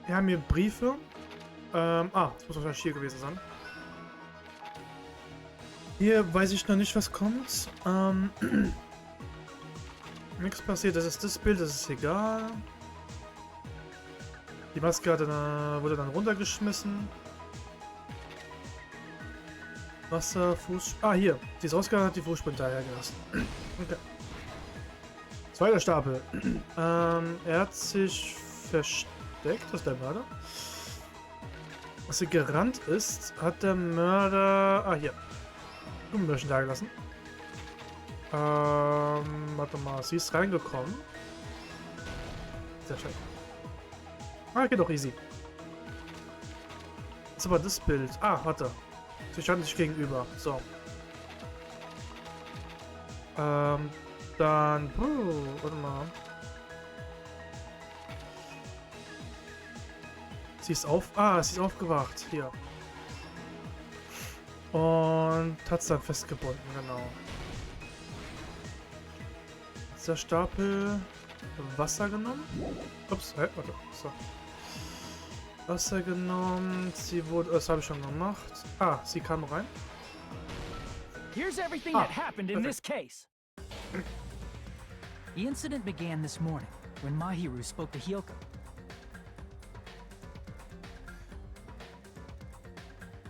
Wir haben hier Briefe. Das muss wahrscheinlich hier gewesen sein. Hier weiß ich noch nicht, was kommt. Nichts passiert. Das ist das Bild, das ist egal. Die Maske wurde dann runtergeschmissen. Wasser, Fuß... Ah, hier. Die ist rausgegangen, hat die Fußspuren dahergelassen. Okay. Zweiter Stapel. Er hat sich versteckt. Das ist der Mörder. Als er gerannt ist, hat der Mörder... Ah, hier. Gummibärchen dagelassen. Warte mal. Sie ist reingekommen. Sehr schön. Ah, geht doch easy. Das ist aber das Bild. Ah, warte. Sie standen sich gegenüber. So. Dann... warte mal. Sie ist sie ist aufgewacht. Hier. Und hat es dann festgebunden, genau. Dieser Stapel... Wasser genommen. Ups, warte. So. Wasser genommen. Sie wurde... Das habe ich schon gemacht. Ah, sie kam rein. Here's everything that happened in this case. The incident began this morning when Mahiru spoke to Hyoko.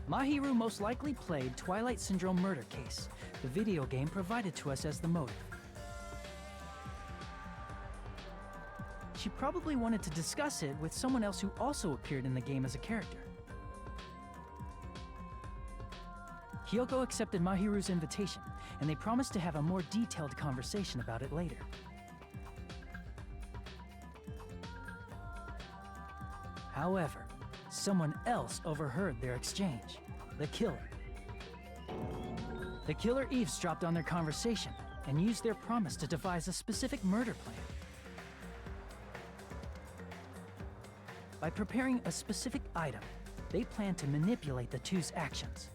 Mahiru most likely played Twilight Syndrome murder case, the video game provided to us as the motive. she probably wanted to discuss it with someone else who also appeared in the game as a character. Hiyoko accepted Mahiru's invitation, and they promised to have a more detailed conversation about it later. However, someone else overheard their exchange. The killer. The killer eavesdropped on their conversation and used their promise to devise a specific murder plan. By preparing a specific item, they planned to manipulate the two's actions.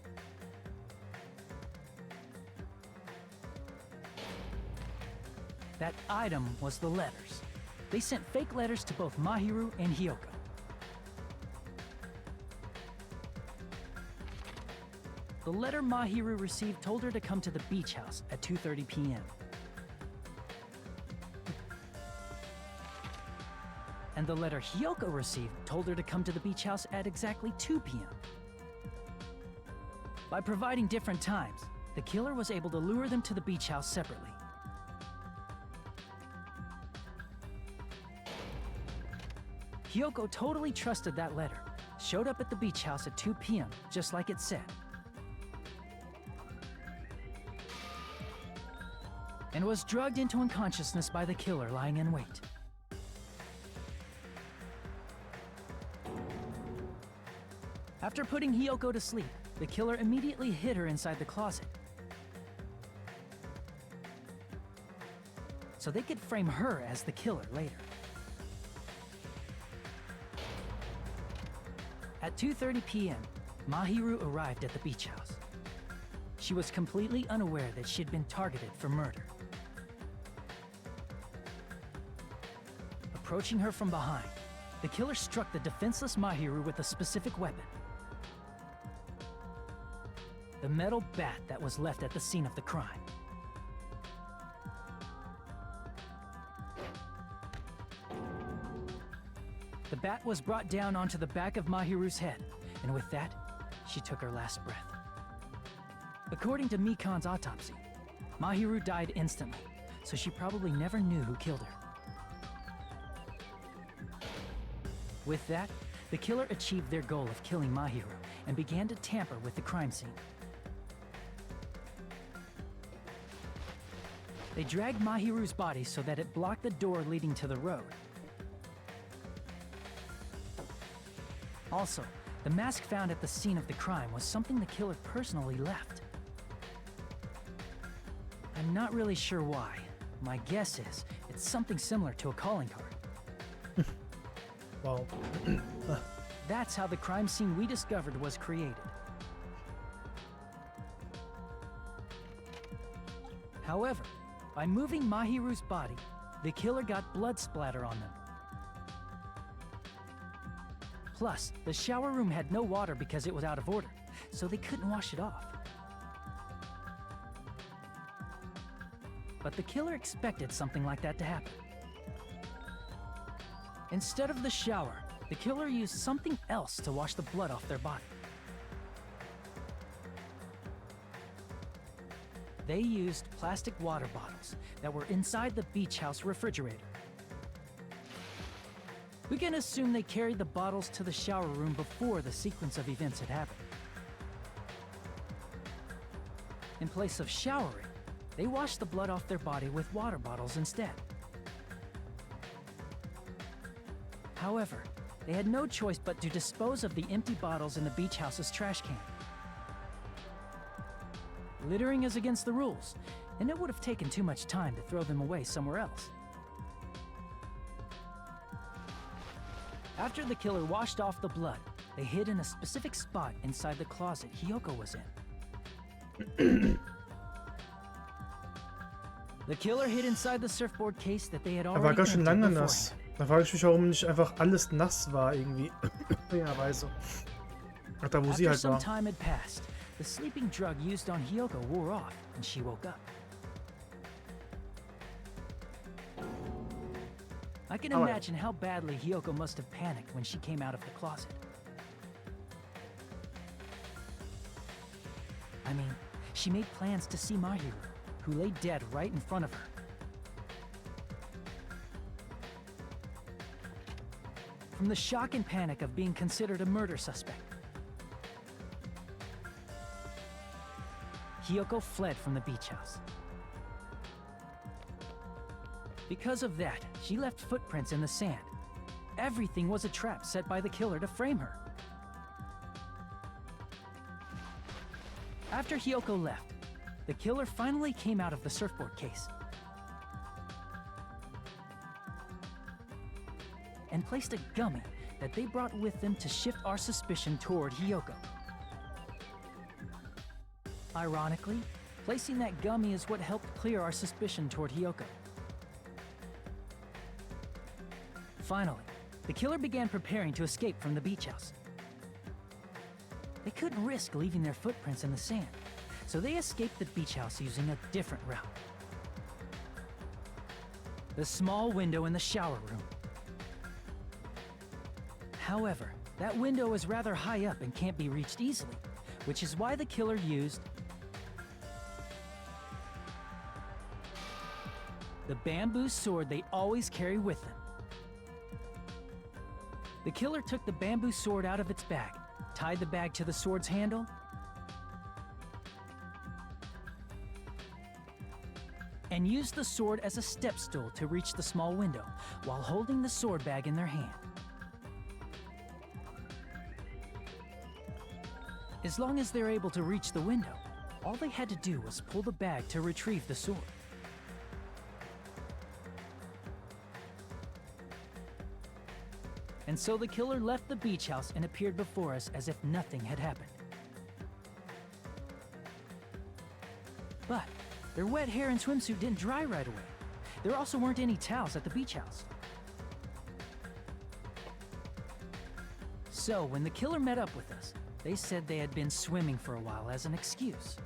That item was the letters. They sent fake letters to both Mahiru and Hiyoko. The letter Mahiru received told her to come to the beach house at 2:30 p.m. And the letter Hiyoko received told her to come to the beach house at exactly 2 p.m. By providing different times, the killer was able to lure them to the beach house separately. Hiyoko totally trusted that letter, showed up at the beach house at 2 p.m., just like it said, and was drugged into unconsciousness by the killer lying in wait. After putting Hiyoko to sleep, the killer immediately hid her inside the closet, so they could frame her as the killer later. At 2:30 p.m., Mahiru arrived at the beach house. She was completely unaware that she'd been targeted for murder. Approaching her from behind, the killer struck the defenseless Mahiru with a specific weapon. The metal bat that was left at the scene of the crime. The bat was brought down onto the back of Mahiru's head, and with that, she took her last breath. According to Mikan's autopsy, Mahiru died instantly, so she probably never knew who killed her. With that, the killer achieved their goal of killing Mahiru and began to tamper with the crime scene. They dragged Mahiru's body so that it blocked the door leading to the road. Also, the mask found at the scene of the crime was something the killer personally left. I'm not really sure why. My guess is it's something similar to a calling card. Wow. That's how the crime scene we discovered was created. However, by moving Mahiru's body, the killer got blood splatter on them. Plus, the shower room had no water because it was out of order, so they couldn't wash it off. But the killer expected something like that to happen. Instead of the shower, the killer used something else to wash the blood off their body. They used plastic water bottles that were inside the beach house refrigerator. We can assume they carried the bottles to the shower room before the sequence of events had happened. In place of showering, they washed the blood off their body with water bottles instead. However, they had no choice but to dispose of the empty bottles in the beach house's trash can. Littering is against the rules, and it would have taken too much time to throw them away somewhere else. After the killer washed off the blood, they hid in a specific spot inside the closet Hiyoko was in. The killer hid inside the surfboard case that they had Er war already ganz schön emptied lange beforehand. nass. Da frage ich mich, warum nicht einfach alles nass war irgendwie. Weise. Ach, da wo sie After halt some war. time had passed, the sleeping drug used on Hiyoko wore off, and she woke up. I can Oh, imagine how badly Hiyoko must have panicked when she came out of the closet. I mean, she made plans to see Mahiru, who lay dead right in front of her. from the shock and panic of being considered a murder suspect. Hiyoko fled from the beach house. Because of that, she left footprints in the sand. Everything was a trap set by the killer to frame her. After Hiyoko left, the killer finally came out of the surfboard case and placed a gummy that they brought with them to shift our suspicion toward Hiyoko. Ironically, placing that gummy is what helped clear our suspicion toward Hiyoko. Finally, the killer began preparing to escape from the beach house. They couldn't risk leaving their footprints in the sand, so they escaped the beach house using a different route. The small window in the shower room. However, that window is rather high up and can't be reached easily, which is why the killer used the bamboo sword they always carry with them. The killer took the bamboo sword out of its bag, tied the bag to the sword's handle, and used the sword as a step stool to reach the small window while holding the sword bag in their hand. As long as they're able to reach the window, all they had to do was pull the bag to retrieve the sword. And so the killer left the beach house and appeared before us as if nothing had happened. But their wet hair and swimsuit didn't dry right away. There also weren't any towels at the beach house. So when the killer met up with us, they said they had been swimming for a while as an excuse.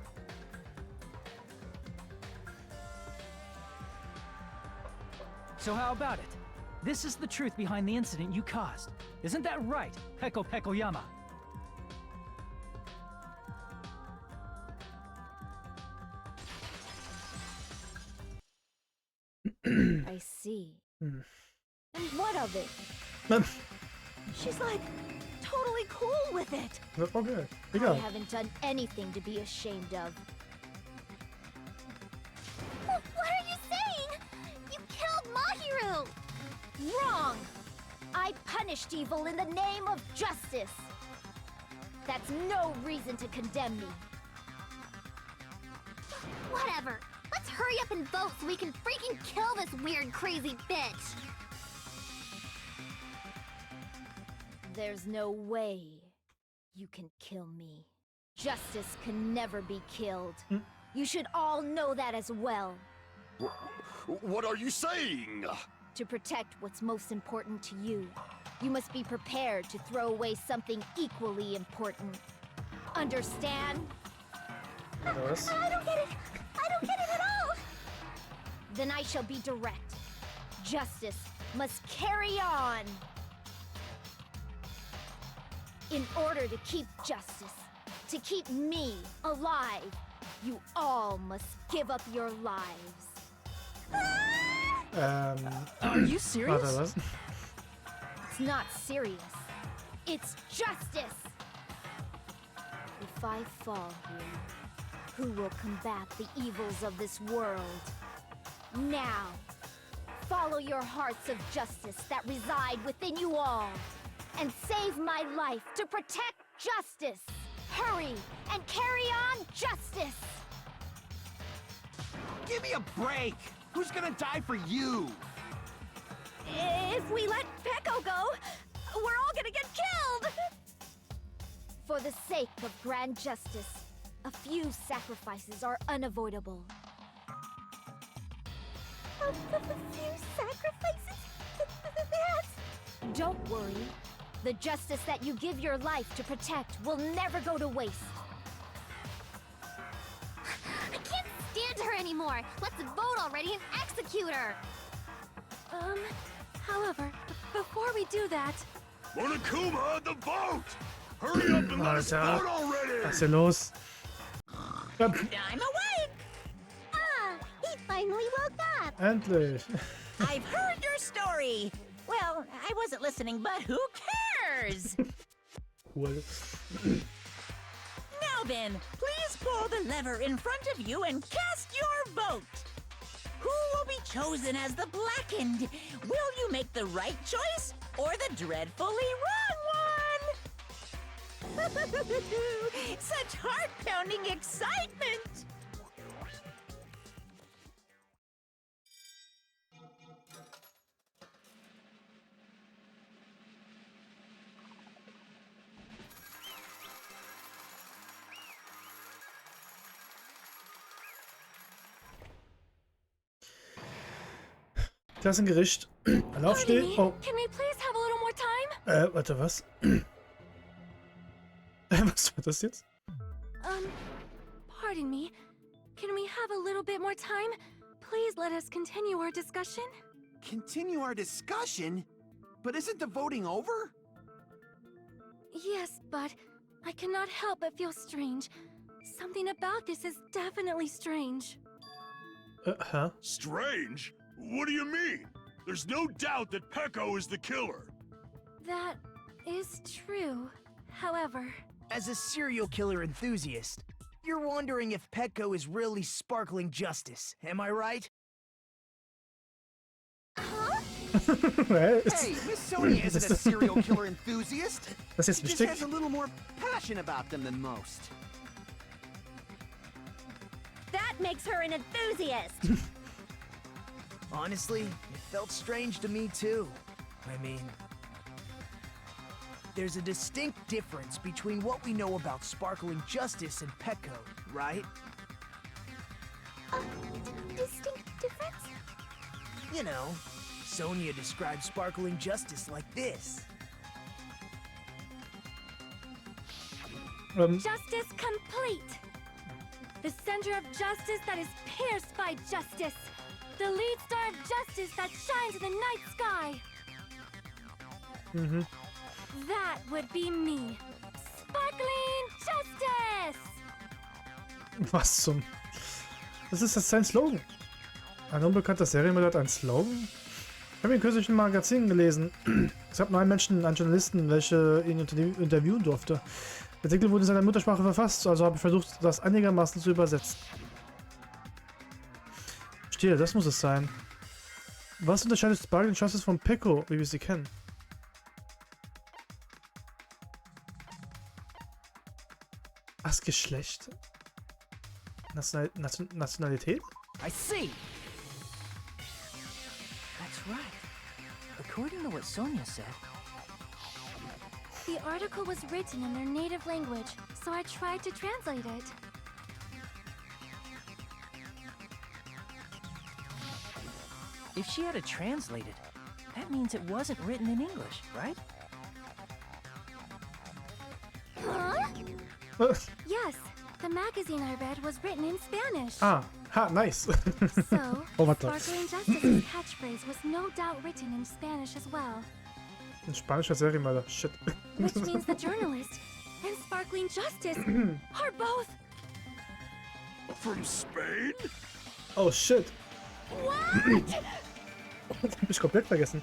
So how about it? This is the truth behind the incident you caused. Isn't that right, Peko Pekoyama? I see. Hmm. And what of it? She's like totally cool with it. Okay. I Egal. haven't done anything to be ashamed of. What are you saying? You killed Mahiru! Wrong! I punished evil in the name of justice. That's no reason to condemn me. Whatever. Let's hurry up and vote so we can freaking kill this weird, crazy bitch. There's no way you can kill me. Justice can never be killed. You should all know that as well. What are you saying? To protect what's most important to you, you must be prepared to throw away something equally important. Understand? Was? I don't get it. I don't get it at all. Then I shall be direct. Justice must carry on. In order to keep justice, to keep me alive, you all must give up your lives. Are you serious? Warte, was? It's not serious. It's justice. If I fall here, who will combat the evils of this world? Now, follow your hearts of justice that reside within you all, and save my life to protect justice. Hurry and carry on justice. Give me a break! Who's gonna die for you? If we let Peko go, we're all gonna get killed! For the sake of grand justice, a few sacrifices are unavoidable. A few sacrifices? That's... Don't worry. The justice that you give your life to protect will never go to waste. I can't stand her anymore! Let's vote already and execute her! However, before we do that... Monokuma, the vote! Hurry up and let us Alter, vote already! was ist denn los? I'm awake! Ah, he finally woke up. Endlich. I've heard your story. Well, I wasn't listening, but who cares? Cool. Now then, please pull the lever in front of you and cast your vote. Who will be chosen as the blackened? Will you make the right choice or the dreadfully wrong one? Such heart-pounding excitement! Klassengericht. Alle aufstehen. Oh. Can we please have a little more time? Warte, was? Was war das jetzt? Pardon me. Can we have a little bit more time? Please let us continue our discussion. Continue our discussion? But isn't the voting over? Yes, but I cannot help but feel strange. Something about this is definitely strange. Huh? Strange? What do you mean? There's no doubt that Peko is the killer. That is true. However... As a serial killer enthusiast, you're wondering if Petco is really sparkling justice, am I right? Hey, Miss Sonia isn't a serial killer enthusiast. Das ist She just wichtig. has a little more passion about them than most. That makes her an enthusiast. Honestly, it felt strange to me too. I mean, there's a distinct difference between what we know about sparkling justice and Petco, right? Distinct difference? You know, Sonia describes sparkling justice like this. Justice complete! The center of justice that is pierced by justice! The lead star of justice that shines in the night sky! Mhm. That would be me! Sparkling justice! Was zum... Das ist sein Slogan. Ein unbekannter Serienmörder hat einen Slogan? Ich habe ihn kürzlich in einem Magazin gelesen. Es gab nur einen Menschen, einen Journalisten, welcher ihn interviewen durfte. Der Artikel wurde in seiner Muttersprache verfasst, also habe ich versucht, das einigermaßen zu übersetzen. Verstehe, das muss es sein. Was unterscheidet Sparkling Justice von Peko, wie wir sie kennen? Das Geschlecht? Nationalität? I see. That's right. According to what Sonia said, The article was written in their native language, so I tried to translate it. if she had it translated, that means it wasn't written in English, right? Huh? Yes, the magazine I read was written in Spanish. Ah, ha, nice. So, Oh, what the? Sparkling Justice's catchphrase was no doubt written in Spanish as well. Ein spanischer Serienmörder. Shit. Which means the journalist and Sparkling Justice are both... From Spain? Oh shit. What? Hab ich komplett vergessen.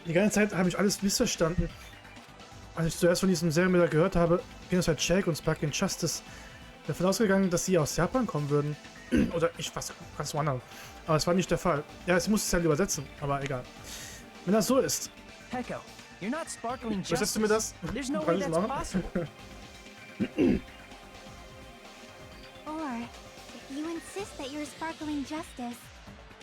Die ganze Zeit habe ich alles missverstanden. Als ich zuerst von diesem Serienmörder gehört habe, ging es halt Shake und Sparkling Justice. Ich bin davon ausgegangen, dass sie aus Japan kommen würden. Oder ich was ganz woanders. Aber es war nicht der Fall. Ja, jetzt muss ich es halt übersetzen, aber egal. Wenn das so ist. Peko, you're not sparkling Übersetzt du justice. mir das? There's no Kann way ich das that's machen? possible. Or, if you insist that you're sparkling justice,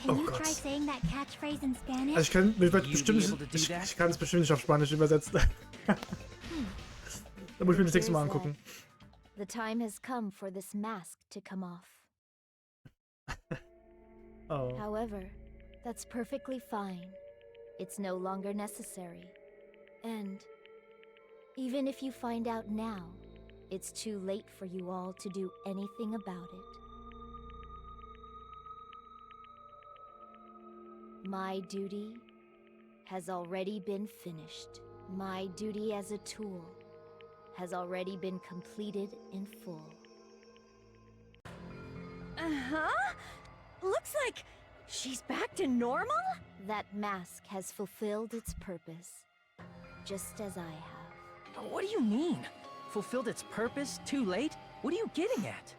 can Oh you Gott. try saying that catchphrase in Spanish? Also ich kann You bestimmt be able to do ich, that? ich kann es bestimmt nicht auf Spanisch übersetzen. Da muss ich mir das nächste Mal angucken. The time has come for this mask to come off. Oh. However, that's perfectly fine. It's no longer necessary. And even if you find out now, it's too late for you all to do anything about it. My duty has already been finished. My duty as a tool has already been completed in full. Uh-huh. Looks like She's back to normal? That mask has fulfilled its purpose, just as I have. What do you mean? Fulfilled its purpose too late? What are you getting at?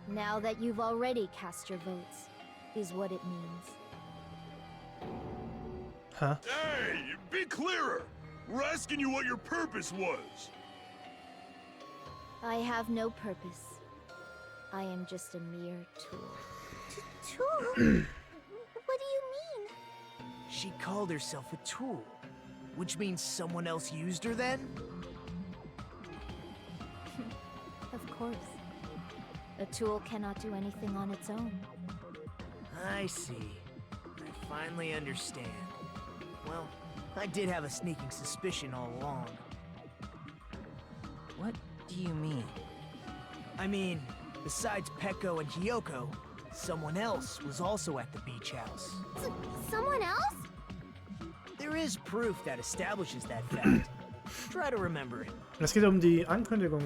Now that you've already cast your votes, is what it means. Huh? Hey, be clearer! We're asking you what your purpose was! I have no purpose. I am just a mere tool. Tool? What do you mean? She called herself a tool. Which means someone else used her then? Of course. A tool cannot do anything on its own. I see. I finally understand. Well, I did have a sneaking suspicion all along. What do you mean? I mean, besides Peko and Hiyoko, someone else was also at the beach house. Someone else? There is proof that establishes that fact. Try to remember it. Es geht um die Ankündigung.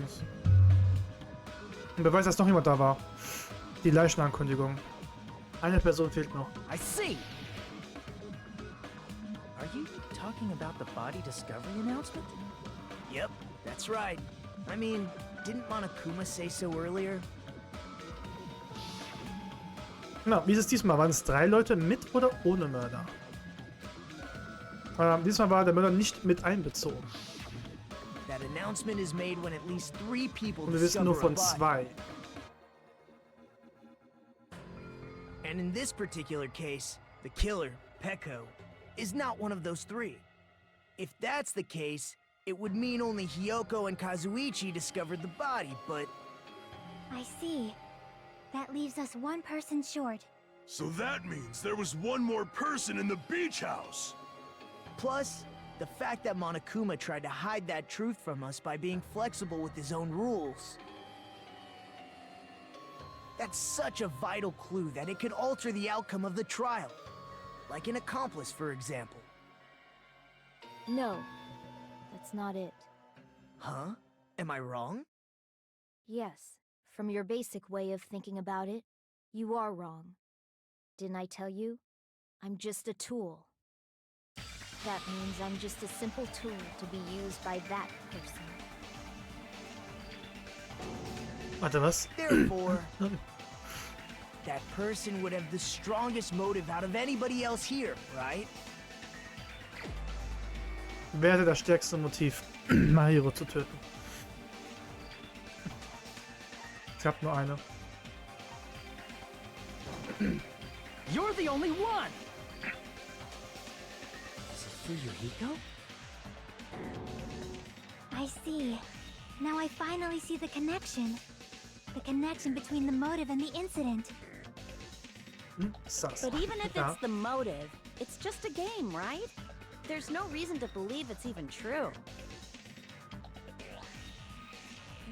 Ein Beweis, dass noch jemand da war. Die Leichenankündigung. Eine Person fehlt noch. I see! Are you talking about the body discovery announcement? Yep, that's right. I mean, didn't Monokuma say so earlier? Genau, wie ist es diesmal? Waren es 3 Leute mit oder ohne Mörder? Diesmal war der Mörder nicht mit einbezogen. That announcement is made when at least 3 people Und wir wissen nur discover a von body. 2. And in this particular case, the killer, Peko, is not one of those 3. If that's the case, it would mean only Hiyoko and Kazuichi discovered the body, but... I see. That leaves us 1 person short. So that means there was one more person in the beach house! Plus, the fact that Monokuma tried to hide that truth from us by being flexible with his own rules. That's such a vital clue that it could alter the outcome of the trial. Like an accomplice, for example. No, that's not it. Huh? Am I wrong? Yes, from your basic way of thinking about it, you are wrong. Didn't I tell you? I'm just a tool. That means I'm just a simple tool to be used by that person. Warte, was? Therefore, that person would have the strongest motive out of anybody else here, right? Wer hatte das stärkste Motiv, Mahiro zu töten? Ich hab nur eine. You're the only one! Is it for Yuriko? I see. Now I finally see the connection. The connection between the motive and the incident. Sus. But even if Ja. it's the motive, it's just a game, right? There's no reason to believe it's even true.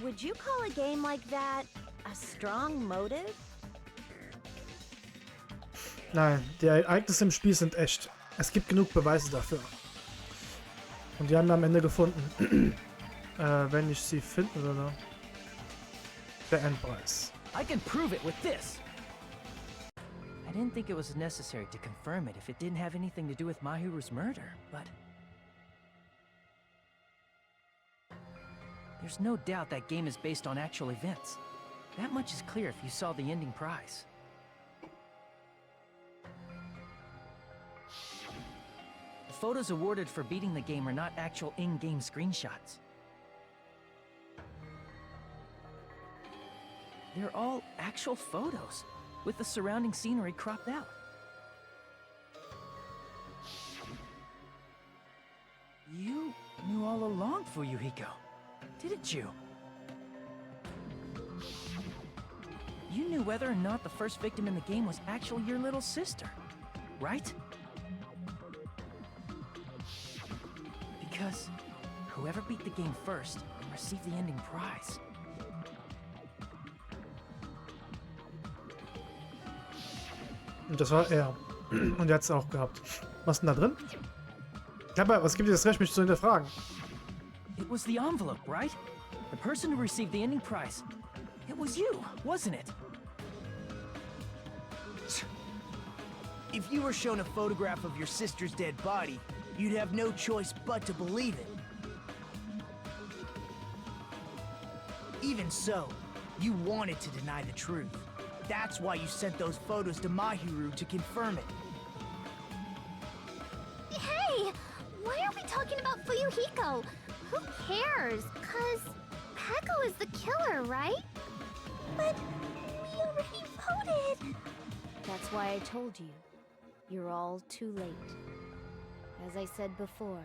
Would you call a game like that a strong motive? Nein, die Ereignisse im Spiel sind echt. Es gibt genug Beweise dafür. Und die haben wir am Ende gefunden. Wenn ich sie finden würde. Der Endpreis. I can prove it with this! I didn't think it was necessary to confirm it if it didn't have anything to do with Mahiru's murder, but... There's no doubt that game is based on actual events. That much is clear if you saw the ending prize. The photos awarded for beating the game are not actual in-game screenshots. They're all actual photos, with the surrounding scenery cropped out. You knew all along, Fuyuhiko, didn't you? You knew whether or not the first victim in the game was actually your little sister, right? Because whoever beat the game first received the ending prize. Und das war er. Und er hat es auch gehabt. Was ist denn da drin? Aber was gibt dir das Recht, mich zu hinterfragen? It was the envelope, right? The person who received the ending prize. It was you, wasn't it? If you were shown a photograph of your sister's dead body, you'd have no choice but to believe it. Even so, you wanted to deny the truth. That's why you sent those photos to Mahiru to confirm it. Hey! Why are we talking about Fuyuhiko? Who cares? 'Cause Peko is the killer, right? But we already voted! That's why I told you. You're all too late. As I said before,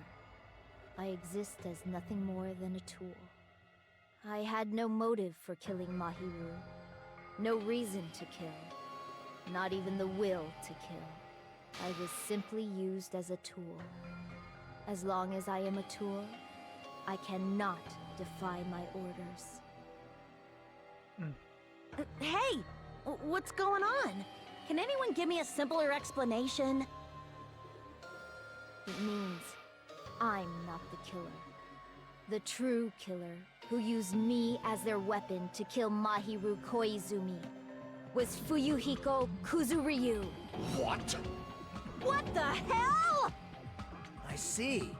I exist as nothing more than a tool. I had no motive for killing Mahiru. No reason to kill. Not even the will to kill. I was simply used as a tool. As long as I am a tool, I cannot defy my orders. Hey! What's going on? Can anyone give me a simpler explanation? It means I'm not the killer. The true killer, who used me as their weapon to kill Mahiru Koizumi, was Fuyuhiko Kuzuryu. What? What the hell? I see.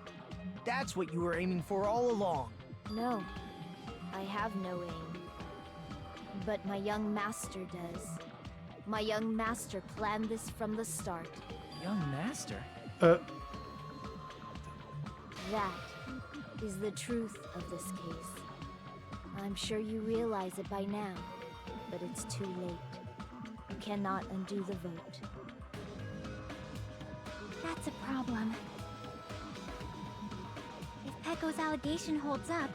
That's what you were aiming for all along. No, I have no aim. But my young master does. My young master planned this from the start. Young master? That is the truth of this case. I'm sure you realize it by now, but it's too late. You cannot undo the vote. That's a problem. If Peko's allegation holds up,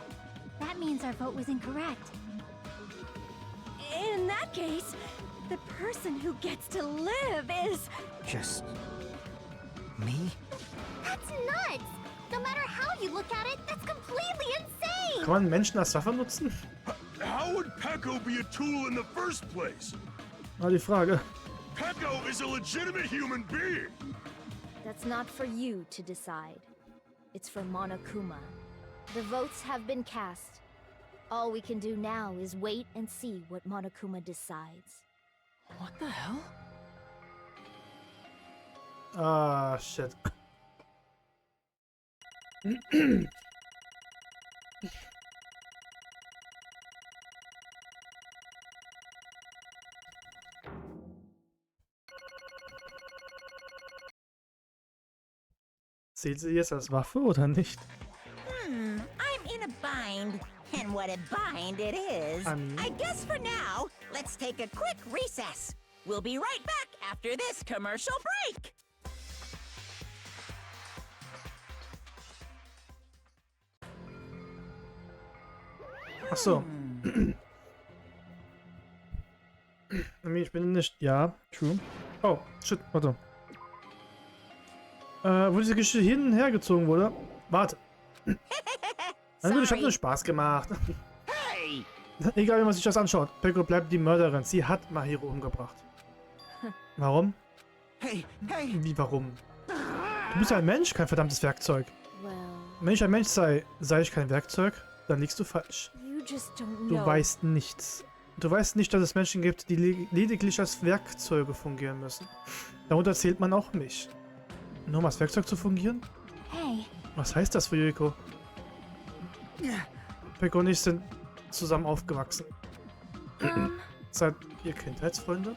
that means our vote was incorrect. In that case, the person who gets to live is... Just... me? That's nuts! No matter how you look at it, that's completely insane! Kann man Menschen als Waffe nutzen? How would Peko be a tool in the first place? War die Frage. Peko is a legitimate human being! That's not for you to decide. It's for Monokuma. The votes have been cast. All we can do now is wait and see what Monokuma decides. What the hell? Ah, shit. Zählt sie jetzt als Waffe oder nicht? I'm in a bind. And what a bind it is. I guess for now, let's take a quick recess. We'll be right back after this commercial break. Ach so. Ich bin nicht... Ja, true. Oh, shit, warte. Wo diese Geschichte hin und her gezogen wurde... Warte. Also, ich habe nur Spaß gemacht. Hey! Egal, wie man sich das anschaut. Peko bleibt die Mörderin. Sie hat Mahiru umgebracht. Warum? Hey, hey! Wie, warum? Du bist ein Mensch, kein verdammtes Werkzeug. Well, Wenn ich ein Mensch sei ich kein Werkzeug, dann liegst du falsch. you just don't Du know. weißt nichts. Du weißt nicht, dass es Menschen gibt, die lediglich als Werkzeuge fungieren müssen. Darunter zählt man auch mich. Nur um als Werkzeug zu fungieren? Hey, Was heißt das für Yuriko? Peko und ich sind zusammen aufgewachsen. Seid ihr Kindheitsfreunde?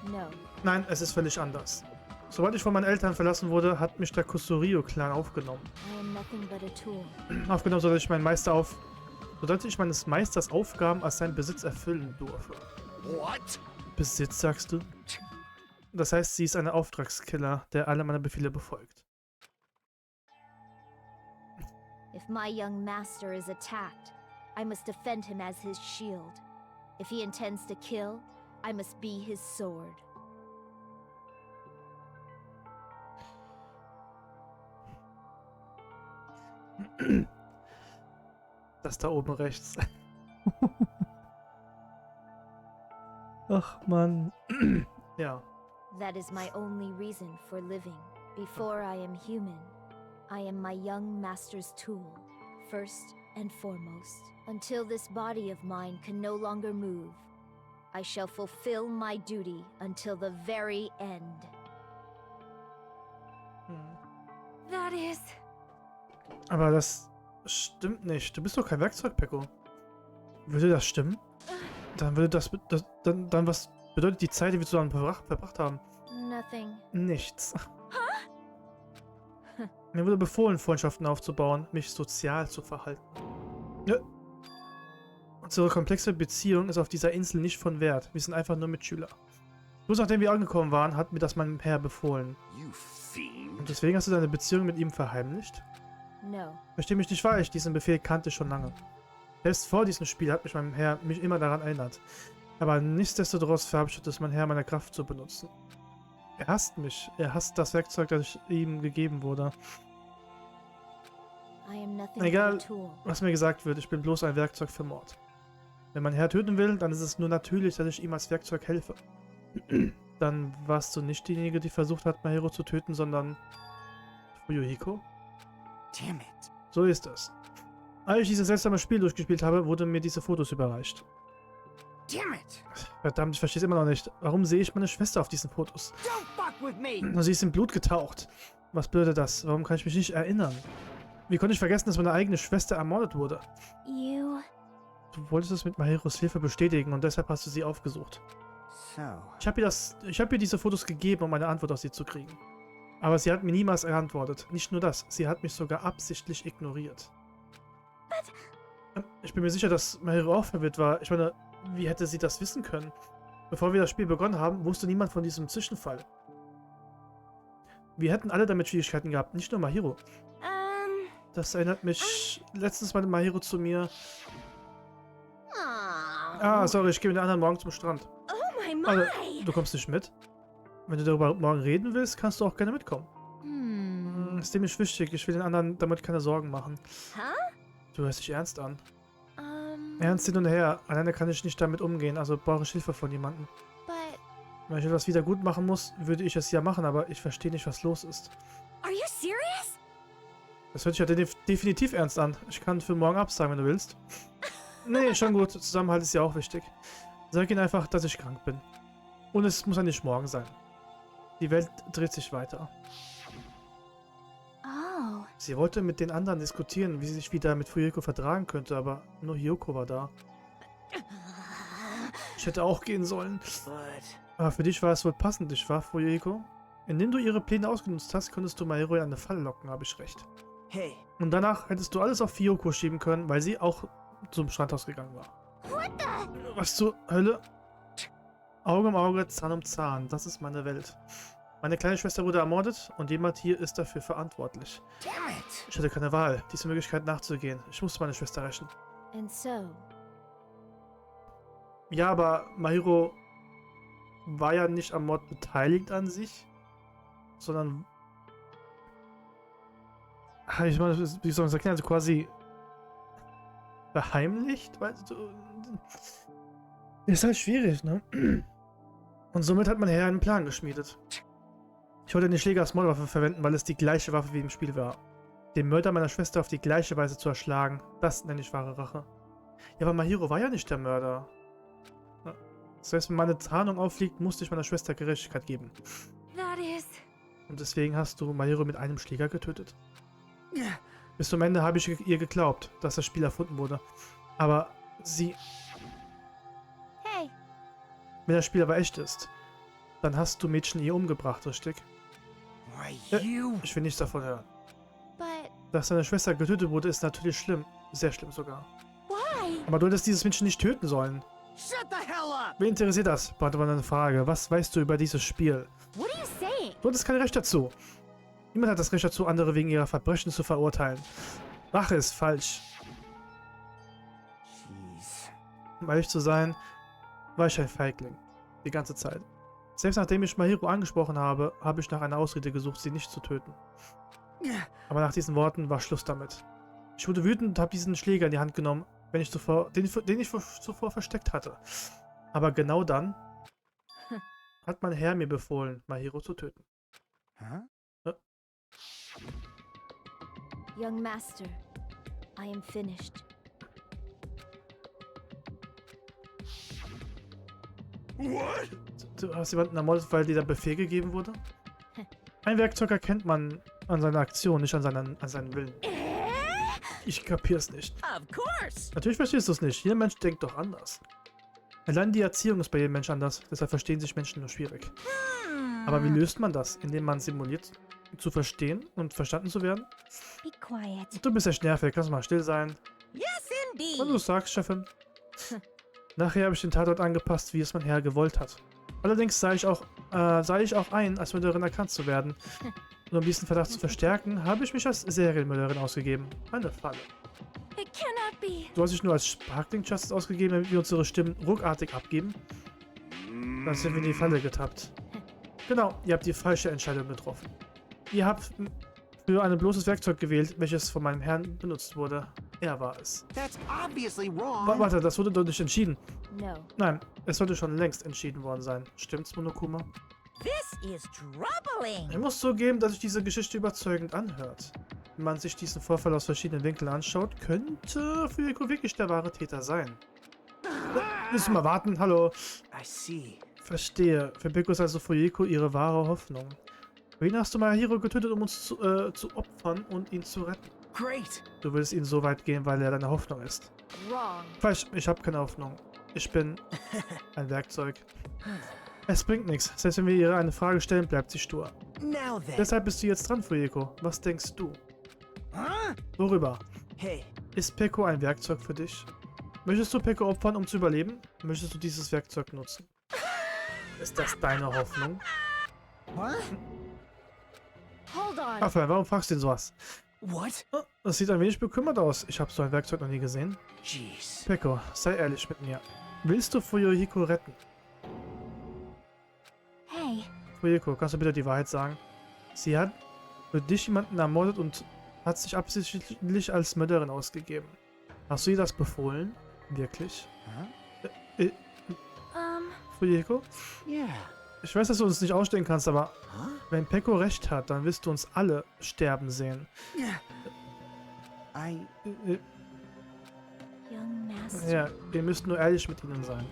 No. Nein, es ist völlig anders. Sobald ich von meinen Eltern verlassen wurde, hat mich der Kusurio-Clan aufgenommen. I am nothing but a tool. Aufgenommen, sodass ich meines Meisters Aufgaben als sein Besitz erfüllen durfte. What? Besitz, sagst du? Das heißt, sie ist ein Auftragskiller, der alle meine Befehle befolgt. If my young master is attacked, I must defend him as his shield. If he intends to kill, I must be his sword. Das da oben rechts. Ach, Mann. Ja. That is my only reason for living. Before I am human, I am my young master's tool, first and foremost. Until this body of mine can no longer move, I shall fulfill my duty until the very end. That is... Aber das stimmt nicht. Du bist doch kein Werkzeug, Peko. Würde das stimmen? Dann würde dann was bedeutet die Zeit, die wir zusammen verbracht haben? Nothing. Nichts. Mir wurde befohlen, Freundschaften aufzubauen, mich sozial zu verhalten. Ja. Unsere komplexe Beziehung ist auf dieser Insel nicht von Wert. Wir sind einfach nur Mitschüler. Bloß nachdem wir angekommen waren, hat mir das mein Herr befohlen. Und deswegen hast du deine Beziehung mit ihm verheimlicht? No. Versteh mich nicht falsch, diesen Befehl kannte ich schon lange. Selbst vor diesem Spiel hat mein Herr mich immer daran erinnert. Aber nichtsdestotrotz verabschiedet es mein Herr, meine Kraft zu benutzen. Er hasst mich. Er hasst das Werkzeug, das ihm gegeben wurde. Egal, was mir gesagt wird, ich bin bloß ein Werkzeug für Mord. Wenn mein Herr töten will, dann ist es nur natürlich, dass ich ihm als Werkzeug helfe. Dann warst du nicht diejenige, die versucht hat, Mahiro zu töten, sondern Fuyuhiko? Damn it. So ist es. Als ich dieses seltsame Spiel durchgespielt habe, wurden mir diese Fotos überreicht. Damn it. Verdammt, ich verstehe es immer noch nicht. Warum sehe ich meine Schwester auf diesen Fotos? Don't fuck with me. Und sie ist in Blut getaucht. Was bedeutet das? Warum kann ich mich nicht erinnern? Wie konnte ich vergessen, dass meine eigene Schwester ermordet wurde? Du wolltest es mit Mahiros Hilfe bestätigen und deshalb hast du sie aufgesucht. So. Ich habe ihr diese Fotos gegeben, um eine Antwort aus ihr zu kriegen. Aber sie hat mir niemals geantwortet. Nicht nur das, sie hat mich sogar absichtlich ignoriert. Ich bin mir sicher, dass Mahiro auch verwirrt war. Ich meine, wie hätte sie das wissen können? Bevor wir das Spiel begonnen haben, wusste niemand von diesem Zwischenfall. Wir hätten alle damit Schwierigkeiten gehabt, nicht nur Mahiro. Das erinnert mich... Letztens meinte Mahiro zu mir... Ah, sorry, ich gehe mit den anderen morgen zum Strand. Also, du kommst nicht mit? Wenn du darüber morgen reden willst, kannst du auch gerne mitkommen. Ist ziemlich wichtig, ich will den anderen damit keine Sorgen machen. Du hörst dich ernst an. Ernst hin und her. Alleine kann ich nicht damit umgehen, also brauche ich Hilfe von jemandem. Wenn ich etwas wieder gut machen muss, würde ich es ja machen, aber ich verstehe nicht, was los ist. Are you serious? Das hört sich ja definitiv ernst an. Ich kann für morgen absagen, wenn du willst. Nee, schon gut. Zusammenhalt ist ja auch wichtig. Sag ihnen einfach, dass ich krank bin. Und es muss ja nicht morgen sein. Die Welt dreht sich weiter. Oh. Sie wollte mit den anderen diskutieren, wie sie sich wieder mit Fuyuhiko vertragen könnte, aber nur Hiyoko war da. Ich hätte auch gehen sollen. Aber für dich war es wohl passend, nicht wahr, Fuyuhiko? Indem du ihre Pläne ausgenutzt hast, konntest du Mahiro in eine Falle locken, habe ich recht. Hey. Und danach hättest du alles auf Hiyoko schieben können, weil sie auch zum Strandhaus gegangen war. Was zur Hölle? Auge um Auge, Zahn um Zahn. Das ist meine Welt. Meine kleine Schwester wurde ermordet und jemand hier ist dafür verantwortlich. Ich hatte keine Wahl, diese Möglichkeit nachzugehen. Ich musste meine Schwester rächen. And so? Ja, aber Mahiro war ja nicht am Mord beteiligt an sich, sondern... Ich meine, wie soll man das erklären? Also quasi verheimlicht? Weißt du? Ist halt schwierig, ne? Und somit hat mein Herr einen Plan geschmiedet. Ich wollte den Schläger als Mordwaffe verwenden, weil es die gleiche Waffe wie im Spiel war. Den Mörder meiner Schwester auf die gleiche Weise zu erschlagen, das nenne ich wahre Rache. Ja, aber Mahiro war ja nicht der Mörder. Selbst wenn meine Tarnung auffliegt, musste ich meiner Schwester Gerechtigkeit geben. Und deswegen hast du Mahiro mit einem Schläger getötet. Bis zum Ende habe ich ihr geglaubt, dass das Spiel erfunden wurde. Aber sie... Hey. Wenn das Spiel aber echt ist, dann hast du Mädchen hier umgebracht, richtig? Ich will nichts davon hören. Dass deine Schwester getötet wurde, ist natürlich schlimm. Sehr schlimm sogar. Aber du hättest dieses Mädchen nicht töten sollen. Wen interessiert das? Warte mal eine Frage. Was weißt du über dieses Spiel? Du hattest kein Recht dazu. Niemand hat das Recht dazu, andere wegen ihrer Verbrechen zu verurteilen. Rache ist falsch. Um ehrlich zu sein, war ich ein Feigling. Die ganze Zeit. Selbst nachdem ich Mahiro angesprochen habe, habe ich nach einer Ausrede gesucht, sie nicht zu töten. Aber nach diesen Worten war Schluss damit. Ich wurde wütend und habe diesen Schläger in die Hand genommen, den ich zuvor versteckt hatte. Aber genau dann hat mein Herr mir befohlen, Mahiro zu töten. Young Master, I am finished. What? Du hast jemanden ermordet, weil dir der Befehl gegeben wurde? Ein Werkzeug erkennt man an seine Aktion, nicht an seinen Willen. Ich kapier's nicht. Of course. Natürlich verstehst du es nicht. Jeder Mensch denkt doch anders. Allein die Erziehung ist bei jedem Menschen anders, deshalb verstehen sich Menschen nur schwierig. Aber wie löst man das? Indem man simuliert, zu verstehen und verstanden zu werden? Be quiet. Du bist echt nervig, kannst du mal still sein. Yes, indeed. Und du sagst, Chefin. Nachher habe ich den Tatort angepasst, wie es mein Herr gewollt hat. Allerdings sah ich auch ein, als Mörderin erkannt zu werden. Und um diesen Verdacht zu verstärken, habe ich mich als Serienmörderin ausgegeben. Eine Falle. It cannot be. Du hast dich nur als Sparkling Justice ausgegeben, damit wir unsere Stimmen ruckartig abgeben. Dann sind wir in die Falle getappt. Genau, ihr habt die falsche Entscheidung getroffen. Ihr habt für ein bloßes Werkzeug gewählt, welches von meinem Herrn benutzt wurde. Er war es. That's obviously wrong. Warte, das wurde doch nicht entschieden. No. Nein, es sollte schon längst entschieden worden sein. Stimmt's, Monokuma? This is troubling. Ich muss zugeben, dass sich diese Geschichte überzeugend anhört. Wenn man sich diesen Vorfall aus verschiedenen Winkeln anschaut, könnte Fuyeko wirklich der wahre Täter sein. Müssen wir mal warten, hallo. I see. Verstehe. Für Beko ist also Fuyeko ihre wahre Hoffnung. Wen hast du Mahiro getötet, um uns zu opfern und ihn zu retten? Great. Du willst ihn so weit gehen, weil er deine Hoffnung ist. Wrong. Falsch, ich habe keine Hoffnung. Ich bin ein Werkzeug. Es bringt nichts. Selbst wenn wir ihr eine Frage stellen, bleibt sie stur. Now then. Deshalb bist du jetzt dran, Fuyeko. Was denkst du? Huh? Worüber? Hey. Ist Peko ein Werkzeug für dich? Möchtest du Peko opfern, um zu überleben? Möchtest du dieses Werkzeug nutzen? Ist das deine Hoffnung? What? Hold on. Raphael, warum fragst du ihn sowas? What? Oh, das sieht ein wenig bekümmert aus. Ich habe so ein Werkzeug noch nie gesehen. Jeez. Peko, sei ehrlich mit mir. Willst du Fuyeko retten? Hey, Fuyeko, kannst du bitte die Wahrheit sagen? Sie hat für dich jemanden ermordet und hat sich absichtlich als Mörderin ausgegeben. Hast du ihr das befohlen? Wirklich? Fuyeko? Yeah. Ich weiß, dass du uns nicht ausstehen kannst, aber wenn Peko recht hat, dann wirst du uns alle sterben sehen. young master. Ja, ihr müsst nur ehrlich mit ihnen sein.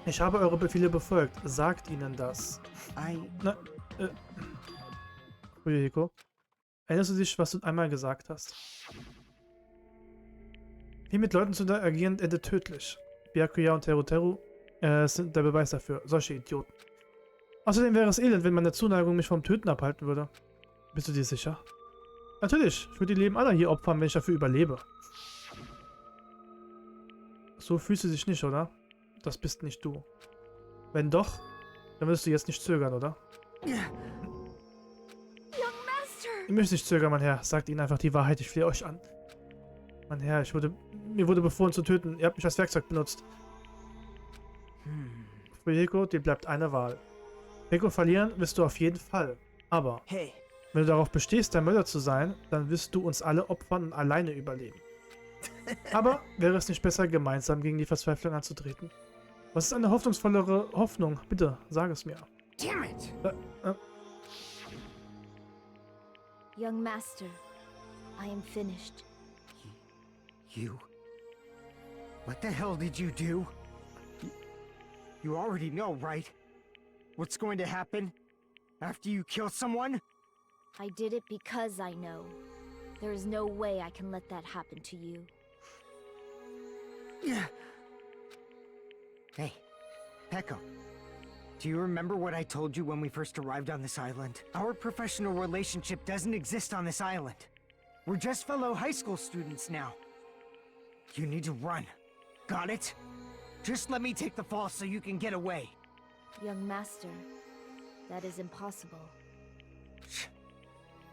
Ich habe eure Befehle befolgt. Sagt ihnen das. Fuyeko, erinnerst du dich, was du einmal gesagt hast? Wie mit Leuten zu interagieren, endet tödlich. Byakuya und Teru sind der Beweis dafür. Solche Idioten. Außerdem wäre es elend, wenn meine Zuneigung mich vom Töten abhalten würde. Bist du dir sicher? Natürlich. Ich würde die Leben aller hier opfern, wenn ich dafür überlebe. So fühlst du dich nicht, oder? Das bist nicht du. Wenn doch, dann wirst du jetzt nicht zögern, oder? Young Master! Ich möchte nicht zögern, mein Herr. Sagt ihnen einfach die Wahrheit, ich flehe euch an. Mein Herr, mir wurde befohlen zu töten. Ihr habt mich als Werkzeug benutzt. Fuyeko, dir bleibt eine Wahl. Peko verlieren wirst du auf jeden Fall. Aber, Hey. wenn du darauf bestehst, der Mörder zu sein, dann wirst du uns alle opfern und alleine überleben. Aber wäre es nicht besser, gemeinsam gegen die Verzweiflung anzutreten? Was ist eine hoffnungsvollere Hoffnung? Bitte, sag es mir. Damn it. Young Master, I am finished. You? What the hell did you do? You already know, right? What's going to happen after you kill someone? I did it because I know. There is no way I can let that happen to you. Hey, Peko. Do you remember what I told you when we first arrived on this island? Our professional relationship doesn't exist on this island. We're just fellow high school students now. You need to run. Got it? Just let me take the fall so you can get away. Young Master, that is impossible.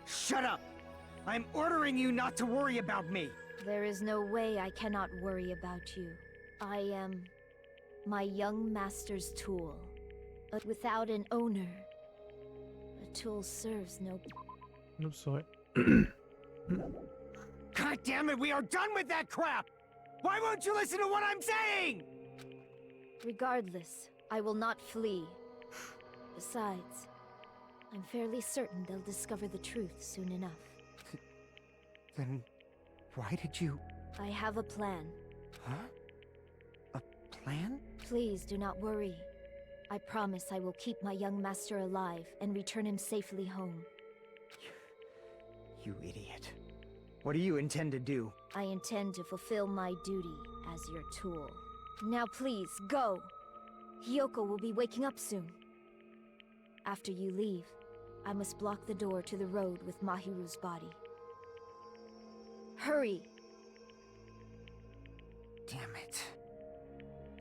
Shut up! I'm ordering you not to worry about me! There is no way I cannot worry about you. I am my young master's tool. But without an owner, a tool serves no... I'm sorry. God damn it, we are done with that crap! Why won't you listen to what I'm saying? Regardless, I will not flee. Besides, I'm fairly certain they'll discover the truth soon enough. Then why did you... I have a plan. Huh? A plan? Please do not worry. I promise I will keep my young master alive and return him safely home. You idiot. What do you intend to do? I intend to fulfill my duty as your tool. Now please, go! Hiyoko will be waking up soon. After you leave, I must block the door to the road with Mahiru's body. Hurry! Damn it.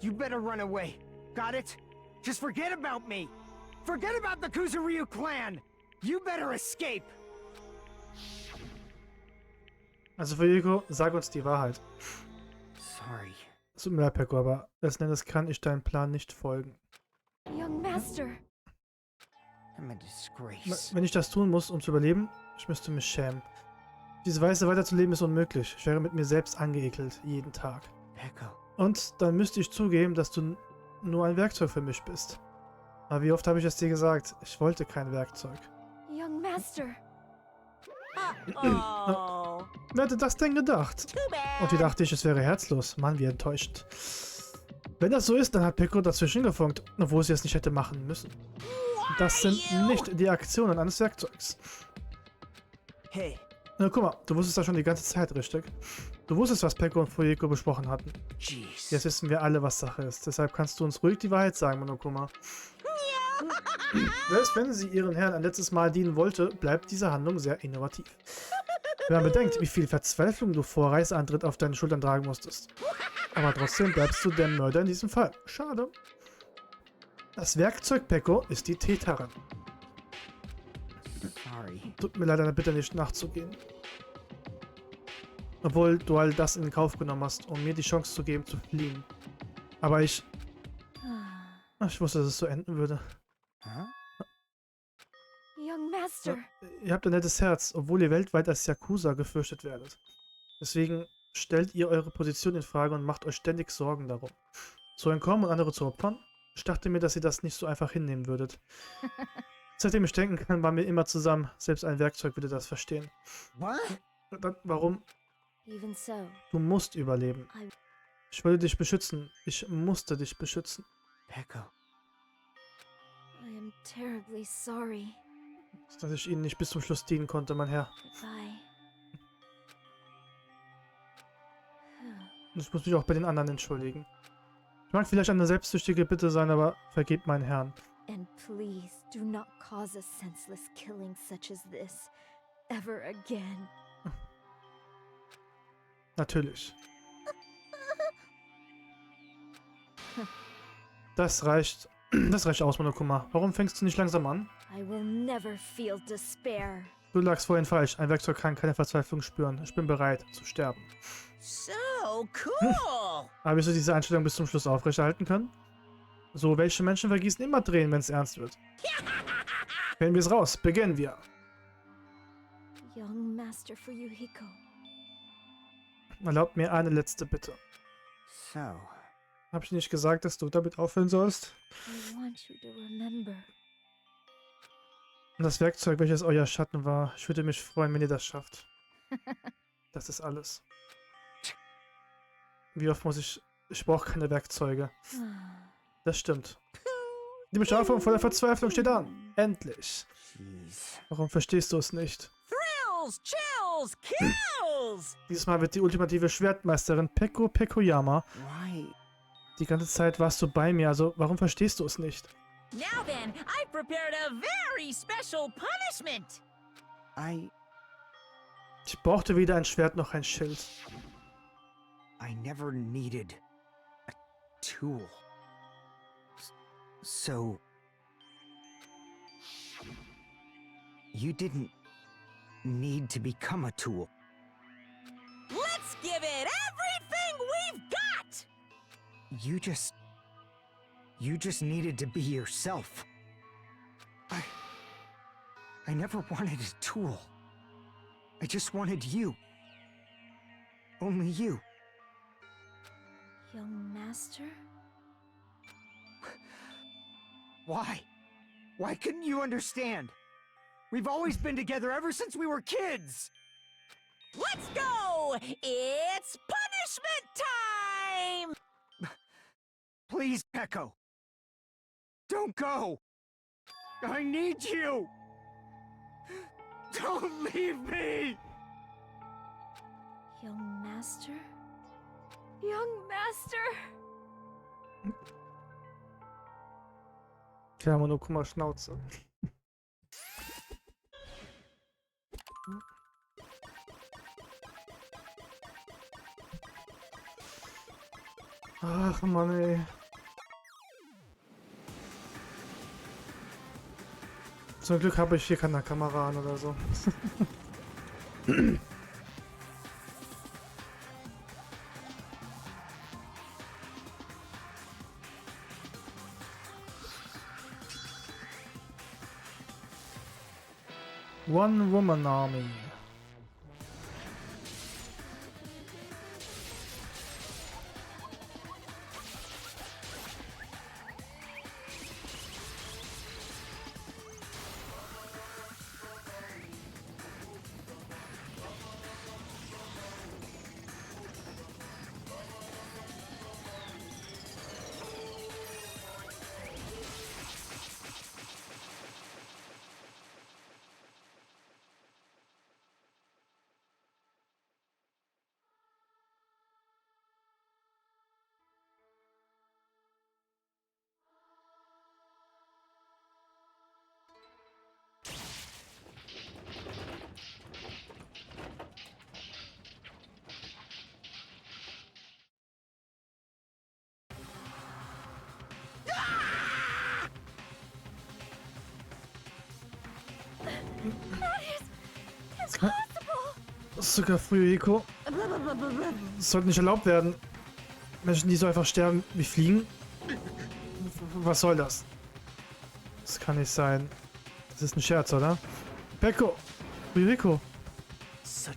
You better run away. Got it? Just forget about me! Forget about the Kuzuryu clan! You better escape! Also Hiyoko, sag uns die Wahrheit. Sorry. Es tut mir leid, Peko, aber letzten Endes kann ich deinem Plan nicht folgen. Young Master! I'm a disgrace. Wenn ich das tun muss, um zu überleben, ich müsste mich schämen. Diese Weise weiterzuleben ist unmöglich. Ich wäre mit mir selbst angeekelt, jeden Tag. Peko. Und dann müsste ich zugeben, dass du nur ein Werkzeug für mich bist. Aber wie oft habe ich es dir gesagt? Ich wollte kein Werkzeug. Young Master! Oh. Wer hätte das denn gedacht? Und wie dachte ich, es wäre herzlos. Mann, wie enttäuschend. Wenn das so ist, dann hat Peko dazwischen gefunkt, obwohl sie es nicht hätte machen müssen. Das sind nicht die Aktionen eines Werkzeugs. Hey, Na, guck mal, du wusstest das schon die ganze Zeit, richtig? Du wusstest, was Peko und Fuyeko besprochen hatten. jeez. Jetzt wissen wir alle, was Sache ist. Deshalb kannst du uns ruhig die Wahrheit sagen, Monokuma. Selbst wenn sie ihren Herrn ein letztes Mal dienen wollte, bleibt diese Handlung sehr innovativ. Wenn man bedenkt, wie viel Verzweiflung du vor Reiseantritt auf deinen Schultern tragen musstest. Aber trotzdem bleibst du der Mörder in diesem Fall. Schade. Das Werkzeug Peko ist die Täterin. Sorry. Tut mir leid, deiner Bitte nicht nachzugehen. Obwohl du all das in Kauf genommen hast, um mir die Chance zu geben, zu fliehen. Aber ich wusste, dass es so enden würde. Huh? Young Master! Ihr habt ein nettes Herz, obwohl ihr weltweit als Yakuza gefürchtet werdet. Deswegen stellt ihr eure Position in Frage und macht euch ständig Sorgen darum. Zu entkommen und andere zu opfern? Ich dachte mir, dass ihr das nicht so einfach hinnehmen würdet. Seitdem ich denken kann, waren wir immer zusammen. Selbst ein Werkzeug würde das verstehen. What? Dann, warum? Even so, Du musst überleben. Ich wollte dich beschützen. Ich musste dich beschützen. Peko. I am terribly sorry. Dass ich ihnen nicht bis zum Schluss dienen konnte, mein Herr. Goodbye. Und ich muss mich auch bei den anderen entschuldigen. Ich mag vielleicht eine selbstsüchtige Bitte sein, aber vergebt meinen Herrn. And please do not cause a senseless killing such as this ever again. Natürlich. Das reicht. Das reicht aus, Monokuma. Warum fängst du nicht langsam an? I will never feel despair. Du lagst vorhin falsch. Ein Werkzeug kann keine Verzweiflung spüren. Ich bin bereit, zu sterben. So cool. Aber wirst du diese Einstellung bis zum Schluss aufrechterhalten können? So, welche Menschen vergießen immer Tränen, wenn es ernst wird. Wählen wir es raus. Beginnen wir. Young Master Fuyuhiko. Erlaubt mir eine letzte Bitte. So. Hab ich nicht gesagt, dass du damit aufhören sollst? I want you to remember. Und das Werkzeug, welches euer Schatten war, ich würde mich freuen, wenn ihr das schafft. Das ist alles. Wie oft muss ich... Ich brauche keine Werkzeuge. Das stimmt. Die Bestrafung vor der Verzweiflung steht an. Endlich. Jeez. Warum verstehst du es nicht? Thrills, chills, kills. Dieses Mal wird die ultimative Schwertmeisterin Peko Pekoyama. Why? Die ganze Zeit warst du bei mir, also warum verstehst du es nicht? Now then, I've prepared a very special punishment. Ich brauchte weder ein Schwert noch ein Schild. I never needed a tool. So... You didn't need to become a tool. Let's give it everything we've got. You just needed to be yourself. I never wanted a tool. I just wanted you. Only you. Young Master? Why? Why couldn't you understand? We've always been together ever since we were kids! Let's go! It's punishment time! Please, Peko. Don't go! I need you! Don't leave me! Young Master? Young Master? Tja, Monokuma Schnauze. Ach Mann, ey. Zum Glück habe ich hier keine Kamera an oder so. One Woman Army. Sogar Fuyuhiko. Das sollte nicht erlaubt werden. Menschen, die so einfach sterben wie Fliegen. Was soll das? Das kann nicht sein. Das ist ein Scherz, oder? Peko! Fuyuhiko! Das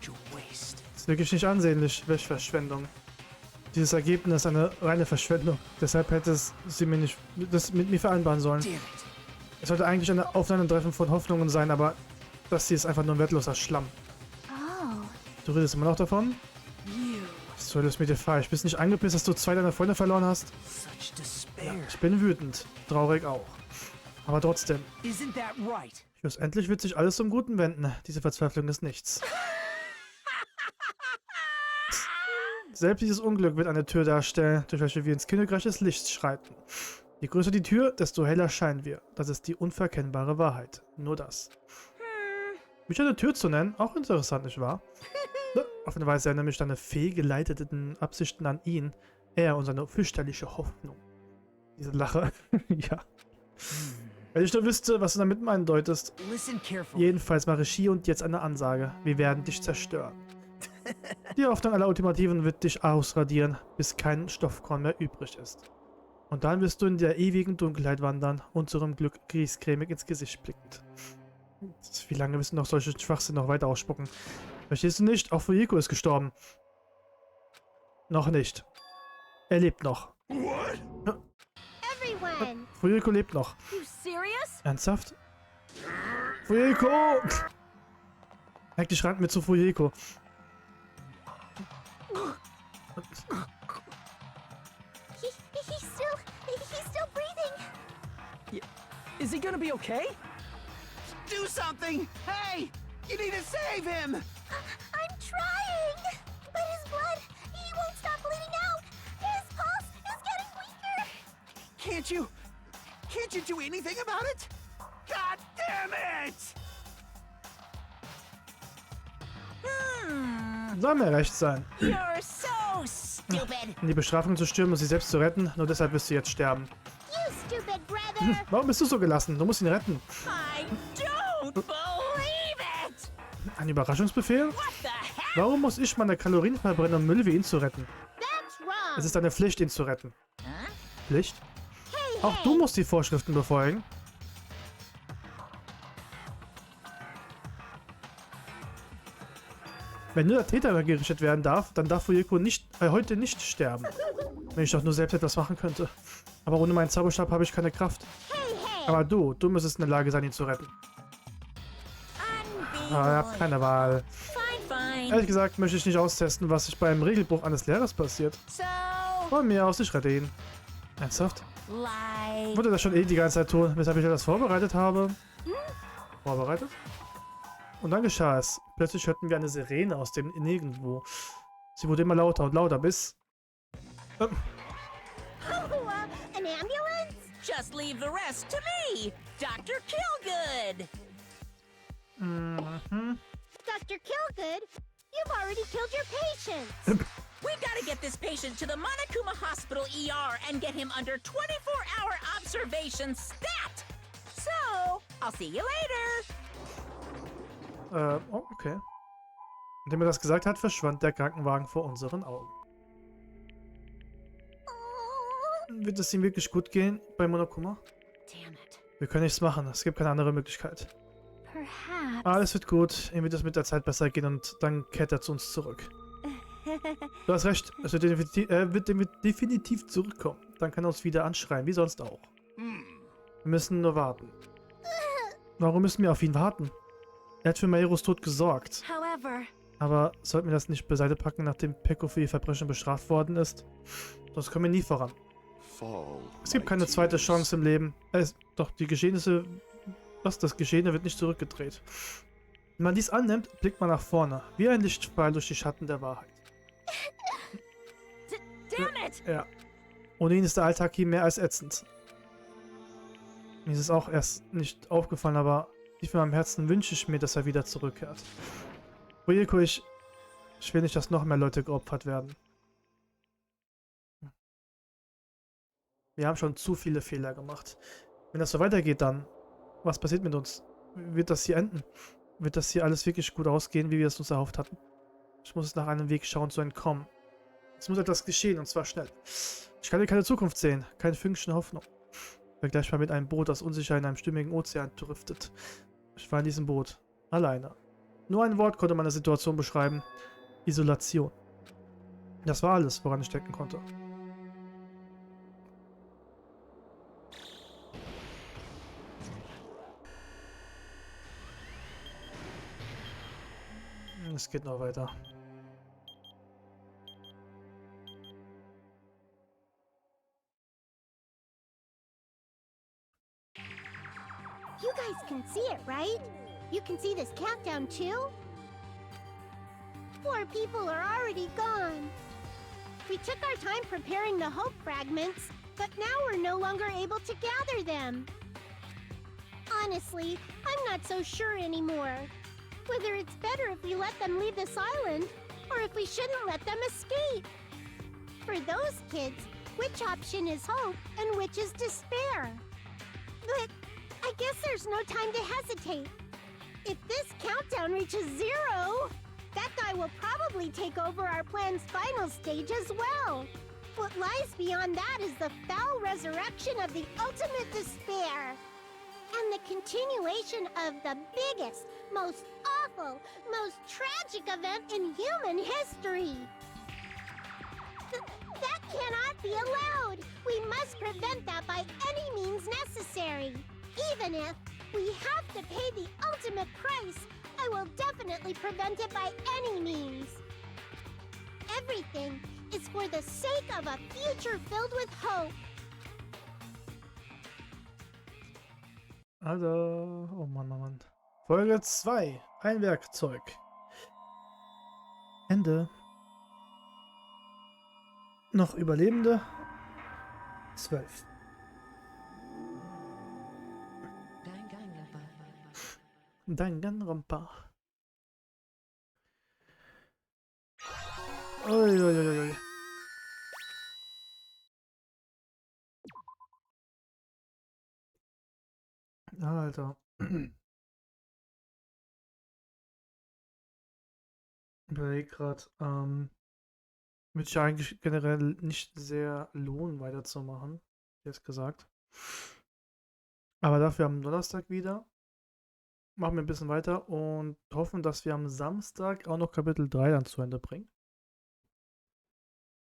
ist wirklich nicht ansehnlich. Welche Verschwendung. Dieses Ergebnis ist eine reine Verschwendung. Deshalb hätte sie mir nicht das mit mir vereinbaren sollen. Es sollte eigentlich ein Aufeinandertreffen von Hoffnungen sein, aber das hier ist einfach nur ein wertloser Schlamm. Du redest immer noch davon? Was soll das mit dir falsch? Bist nicht angepisst, dass du 2 deiner Freunde verloren hast? Ja, ich bin wütend. Traurig auch. Aber trotzdem. Schlussendlich wird sich alles zum Guten wenden. Diese Verzweiflung ist nichts. Selbst dieses Unglück wird eine Tür darstellen, durch welche wir ins Königreich des Lichts schreiten. Je größer die Tür, desto heller scheinen wir. Das ist die unverkennbare Wahrheit. Nur das. Mich eine Tür zu nennen, auch interessant, nicht wahr? Auf eine Weise erinnere mich deine fehlgeleiteten Absichten an ihn. Er und seine fürchterliche Hoffnung. Diese Lache. Ja. Wenn ich nur wüsste, was du damit meinen deutest. Jedenfalls mache ich hier und jetzt eine Ansage. Wir werden dich zerstören. Die Hoffnung aller Ultimativen wird dich ausradieren, bis kein Stoffkorn mehr übrig ist. Und dann wirst du in der ewigen Dunkelheit wandern, unserem Glück griesgrämig ins Gesicht blickend. Wie lange wirst du noch solche Schwachsinn noch weiter ausspucken? Verstehst du nicht? Auch Fuyuhiko ist gestorben. Noch nicht. Er lebt noch. Fuyuhiko lebt noch. Ernsthaft? Fuyuhiko! Eigentlich schreibt mir zu Fuyuhiko. He's still breathing. Is he gonna be okay? Do something! Hey! You need to save him! I'm trying! But his blood, he won't stop bleeding out! His pulse is getting weaker! Can't you do anything about it? God damn it! Soll mir recht sein. You're so stupid. Die Bestrafung zu stürmen und sie selbst zu retten, nur deshalb wirst du jetzt sterben. You stupid brother! Warum bist du so gelassen? Du musst ihn retten. I don't believe it. Ein Überraschungsbefehl? Warum muss ich meine Kalorien verbrennen, um Müll wie ihn zu retten? That's wrong! Es ist deine Pflicht, ihn zu retten. Pflicht? Auch du musst die Vorschriften befolgen. Wenn nur der Täter gerichtet werden darf, dann darf Fuyuhiko heute nicht sterben. Wenn ich doch nur selbst etwas machen könnte. Aber ohne meinen Zauberstab habe ich keine Kraft. Aber du müsstest in der Lage sein, ihn zu retten. Aber ich habe keine Wahl. Ehrlich gesagt möchte ich nicht austesten, was sich beim Regelbruch eines Lehrers passiert. Von mir aus, ich rette ihn. Ernsthaft? Wollte das schon die ganze Zeit tun, weshalb ich das vorbereitet habe? Vorbereitet? Und dann geschah es. Plötzlich hörten wir eine Sirene aus dem Nirgendwo. Sie wurde immer lauter und lauter, bis... Oh, an ambulance? Just leave the rest to me, Dr. Killgood. Dr. Killgood, you've already killed your patient. We gotta get this patient to the Monokuma Hospital ER and get him under 24-hour observation stat. So, I'll see you later. Oh, okay. Indem er das gesagt hat, verschwand der Krankenwagen vor unseren Augen. Wird es ihm wirklich gut gehen bei Monokuma? Wir können nichts machen. Es gibt keine andere Möglichkeit. Perhaps. Alles wird gut. Ihm wird es mit der Zeit besser gehen und dann kehrt er zu uns zurück. Du hast recht. Es wird definitiv zurückkommen. Dann kann er uns wieder anschreien, wie sonst auch. Wir müssen nur warten. Warum müssen wir auf ihn warten? Er hat für Mahiros Tod gesorgt. However, Aber sollten wir das nicht beiseite packen, nachdem Peko für ihr Verbrechen bestraft worden ist? Sonst kommen wir nie voran. Es gibt keine zweite Chance im Leben. Doch die Geschehnisse... Das Geschehene wird nicht zurückgedreht. Wenn man dies annimmt, blickt man nach vorne. Wie ein Lichtstrahl durch die Schatten der Wahrheit. damn it! Ja. Ohne ihn ist der Alltag hier mehr als ätzend. Mir ist es auch erst nicht aufgefallen, aber tief in meinem Herzen wünsche ich mir, dass er wieder zurückkehrt. Ryoko, ich will nicht, dass noch mehr Leute geopfert werden. Wir haben schon zu viele Fehler gemacht. Wenn das so weitergeht, dann... Was passiert mit uns? Wird das hier enden? Wird das hier alles wirklich gut ausgehen, wie wir es uns erhofft hatten? Ich muss nach einem Weg schauen zu entkommen. Es muss etwas geschehen, und zwar schnell. Ich kann hier keine Zukunft sehen, kein Fünkchen Hoffnung. Vergleichbar mit einem Boot, das unsicher in einem stimmigen Ozean driftet. Ich war in diesem Boot. Alleine. Nur ein Wort konnte meine Situation beschreiben. Isolation. Das war alles, woran ich denken konnte. Es geht noch weiter. You guys can see it, right? You can see this countdown too? 4 people are already gone. We took our time preparing the hope fragments, but now we're no longer able to gather them. Honestly, I'm not so sure anymore. Whether it's better if we let them leave this island, or if we shouldn't let them escape. For those kids, which option is hope and which is despair? But I guess there's no time to hesitate. If this countdown reaches 0, that guy will probably take over our plan's final stage as well. What lies beyond that is the foul resurrection of the ultimate despair. And the continuation of the biggest, most awful, most tragic event in human history. That cannot be allowed. We must prevent that by any means necessary. Even if we have to pay the ultimate price, I will definitely prevent it by any means. Everything is for the sake of a future filled with hope. Also, oh Mann, oh Mann. Folge 2. Ein Werkzeug. Ende. Noch Überlebende? 12. Danganronpa. Uiuiuiui. Alter. Überleg grad, würde ich eigentlich generell nicht sehr lohnen, weiterzumachen, jetzt gesagt. Aber dafür am Donnerstag wieder. Machen wir ein bisschen weiter und hoffen, dass wir am Samstag auch noch Kapitel 3 dann zu Ende bringen.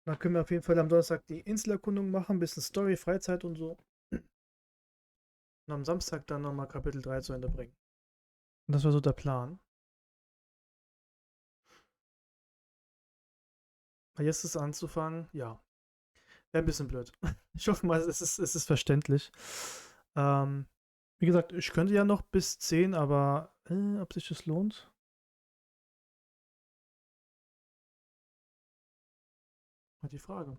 Dann können wir auf jeden Fall am Donnerstag die Inselerkundung machen, ein bisschen Story, Freizeit und so. Und am Samstag dann nochmal Kapitel 3 zu Ende bringen. Und das war so der Plan. Aber jetzt ist anzufangen, ja. Wäre ein bisschen blöd. Ich hoffe mal, es ist verständlich. Wie gesagt, ich könnte ja noch bis 10, aber Ob sich das lohnt? Hat die Frage.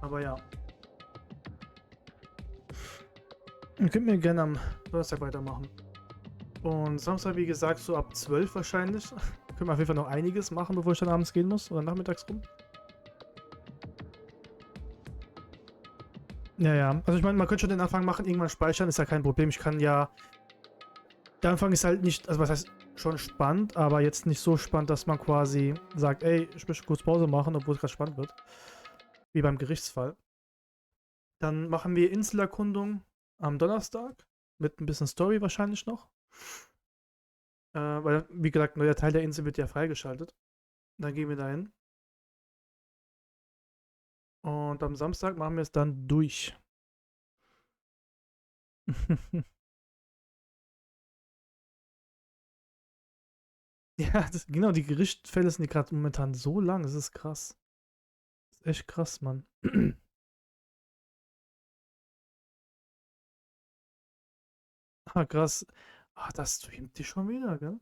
Aber ja. Ihr könnt mir gerne am Donnerstag weitermachen. Und Samstag, wie gesagt, so ab 12 wahrscheinlich. Können wir auf jeden Fall noch einiges machen, bevor ich dann abends gehen muss. Oder nachmittags rum. Ja, ja. Also ich meine, man könnte schon den Anfang machen, irgendwann speichern, ist ja kein Problem. Ich kann ja... Der Anfang ist halt nicht... Also was heißt schon spannend, aber jetzt nicht so spannend, dass man quasi sagt, ey, ich möchte kurz Pause machen, obwohl es gerade spannend wird. Wie beim Gerichtsfall. Dann machen wir Inselerkundung am Donnerstag. Mit ein bisschen Story wahrscheinlich noch. Weil, wie gesagt, ein neuer Teil der Insel wird ja freigeschaltet. Dann gehen wir dahin. Und am Samstag machen wir es dann durch. Ja, genau, die Gerichtsfälle sind gerade momentan so lang. Das ist krass. Das ist echt krass, Mann. Ah, krass. Ah, das streamt die schon wieder, gell?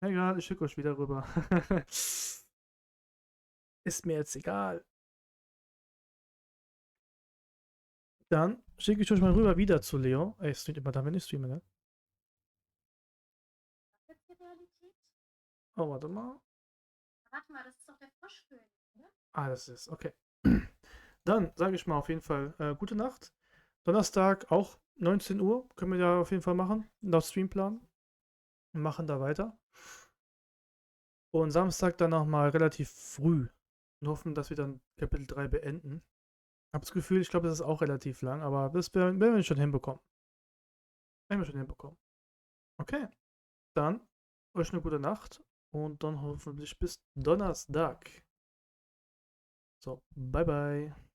Egal, ich schicke euch wieder rüber. Ist mir jetzt egal. Dann schicke ich euch mal rüber wieder zu Leo. Ey, es streamt immer dann, wenn ich streame, ne? Oh, warte mal. Warte mal, das ist doch der Froschkönig, oder? Ah, das ist, okay. Dann sage ich mal auf jeden Fall gute Nacht. Donnerstag auch 19 Uhr. Können wir ja auf jeden Fall machen. Laut Streamplan. Wir machen da weiter. Und Samstag dann nochmal relativ früh. Und hoffen, dass wir dann Kapitel 3 beenden. Hab das Gefühl, ich glaube, das ist auch relativ lang, aber das werden wir schon hinbekommen. Werden wir schon hinbekommen. Okay. Dann euch eine gute Nacht und dann hoffentlich bis Donnerstag. So, bye bye.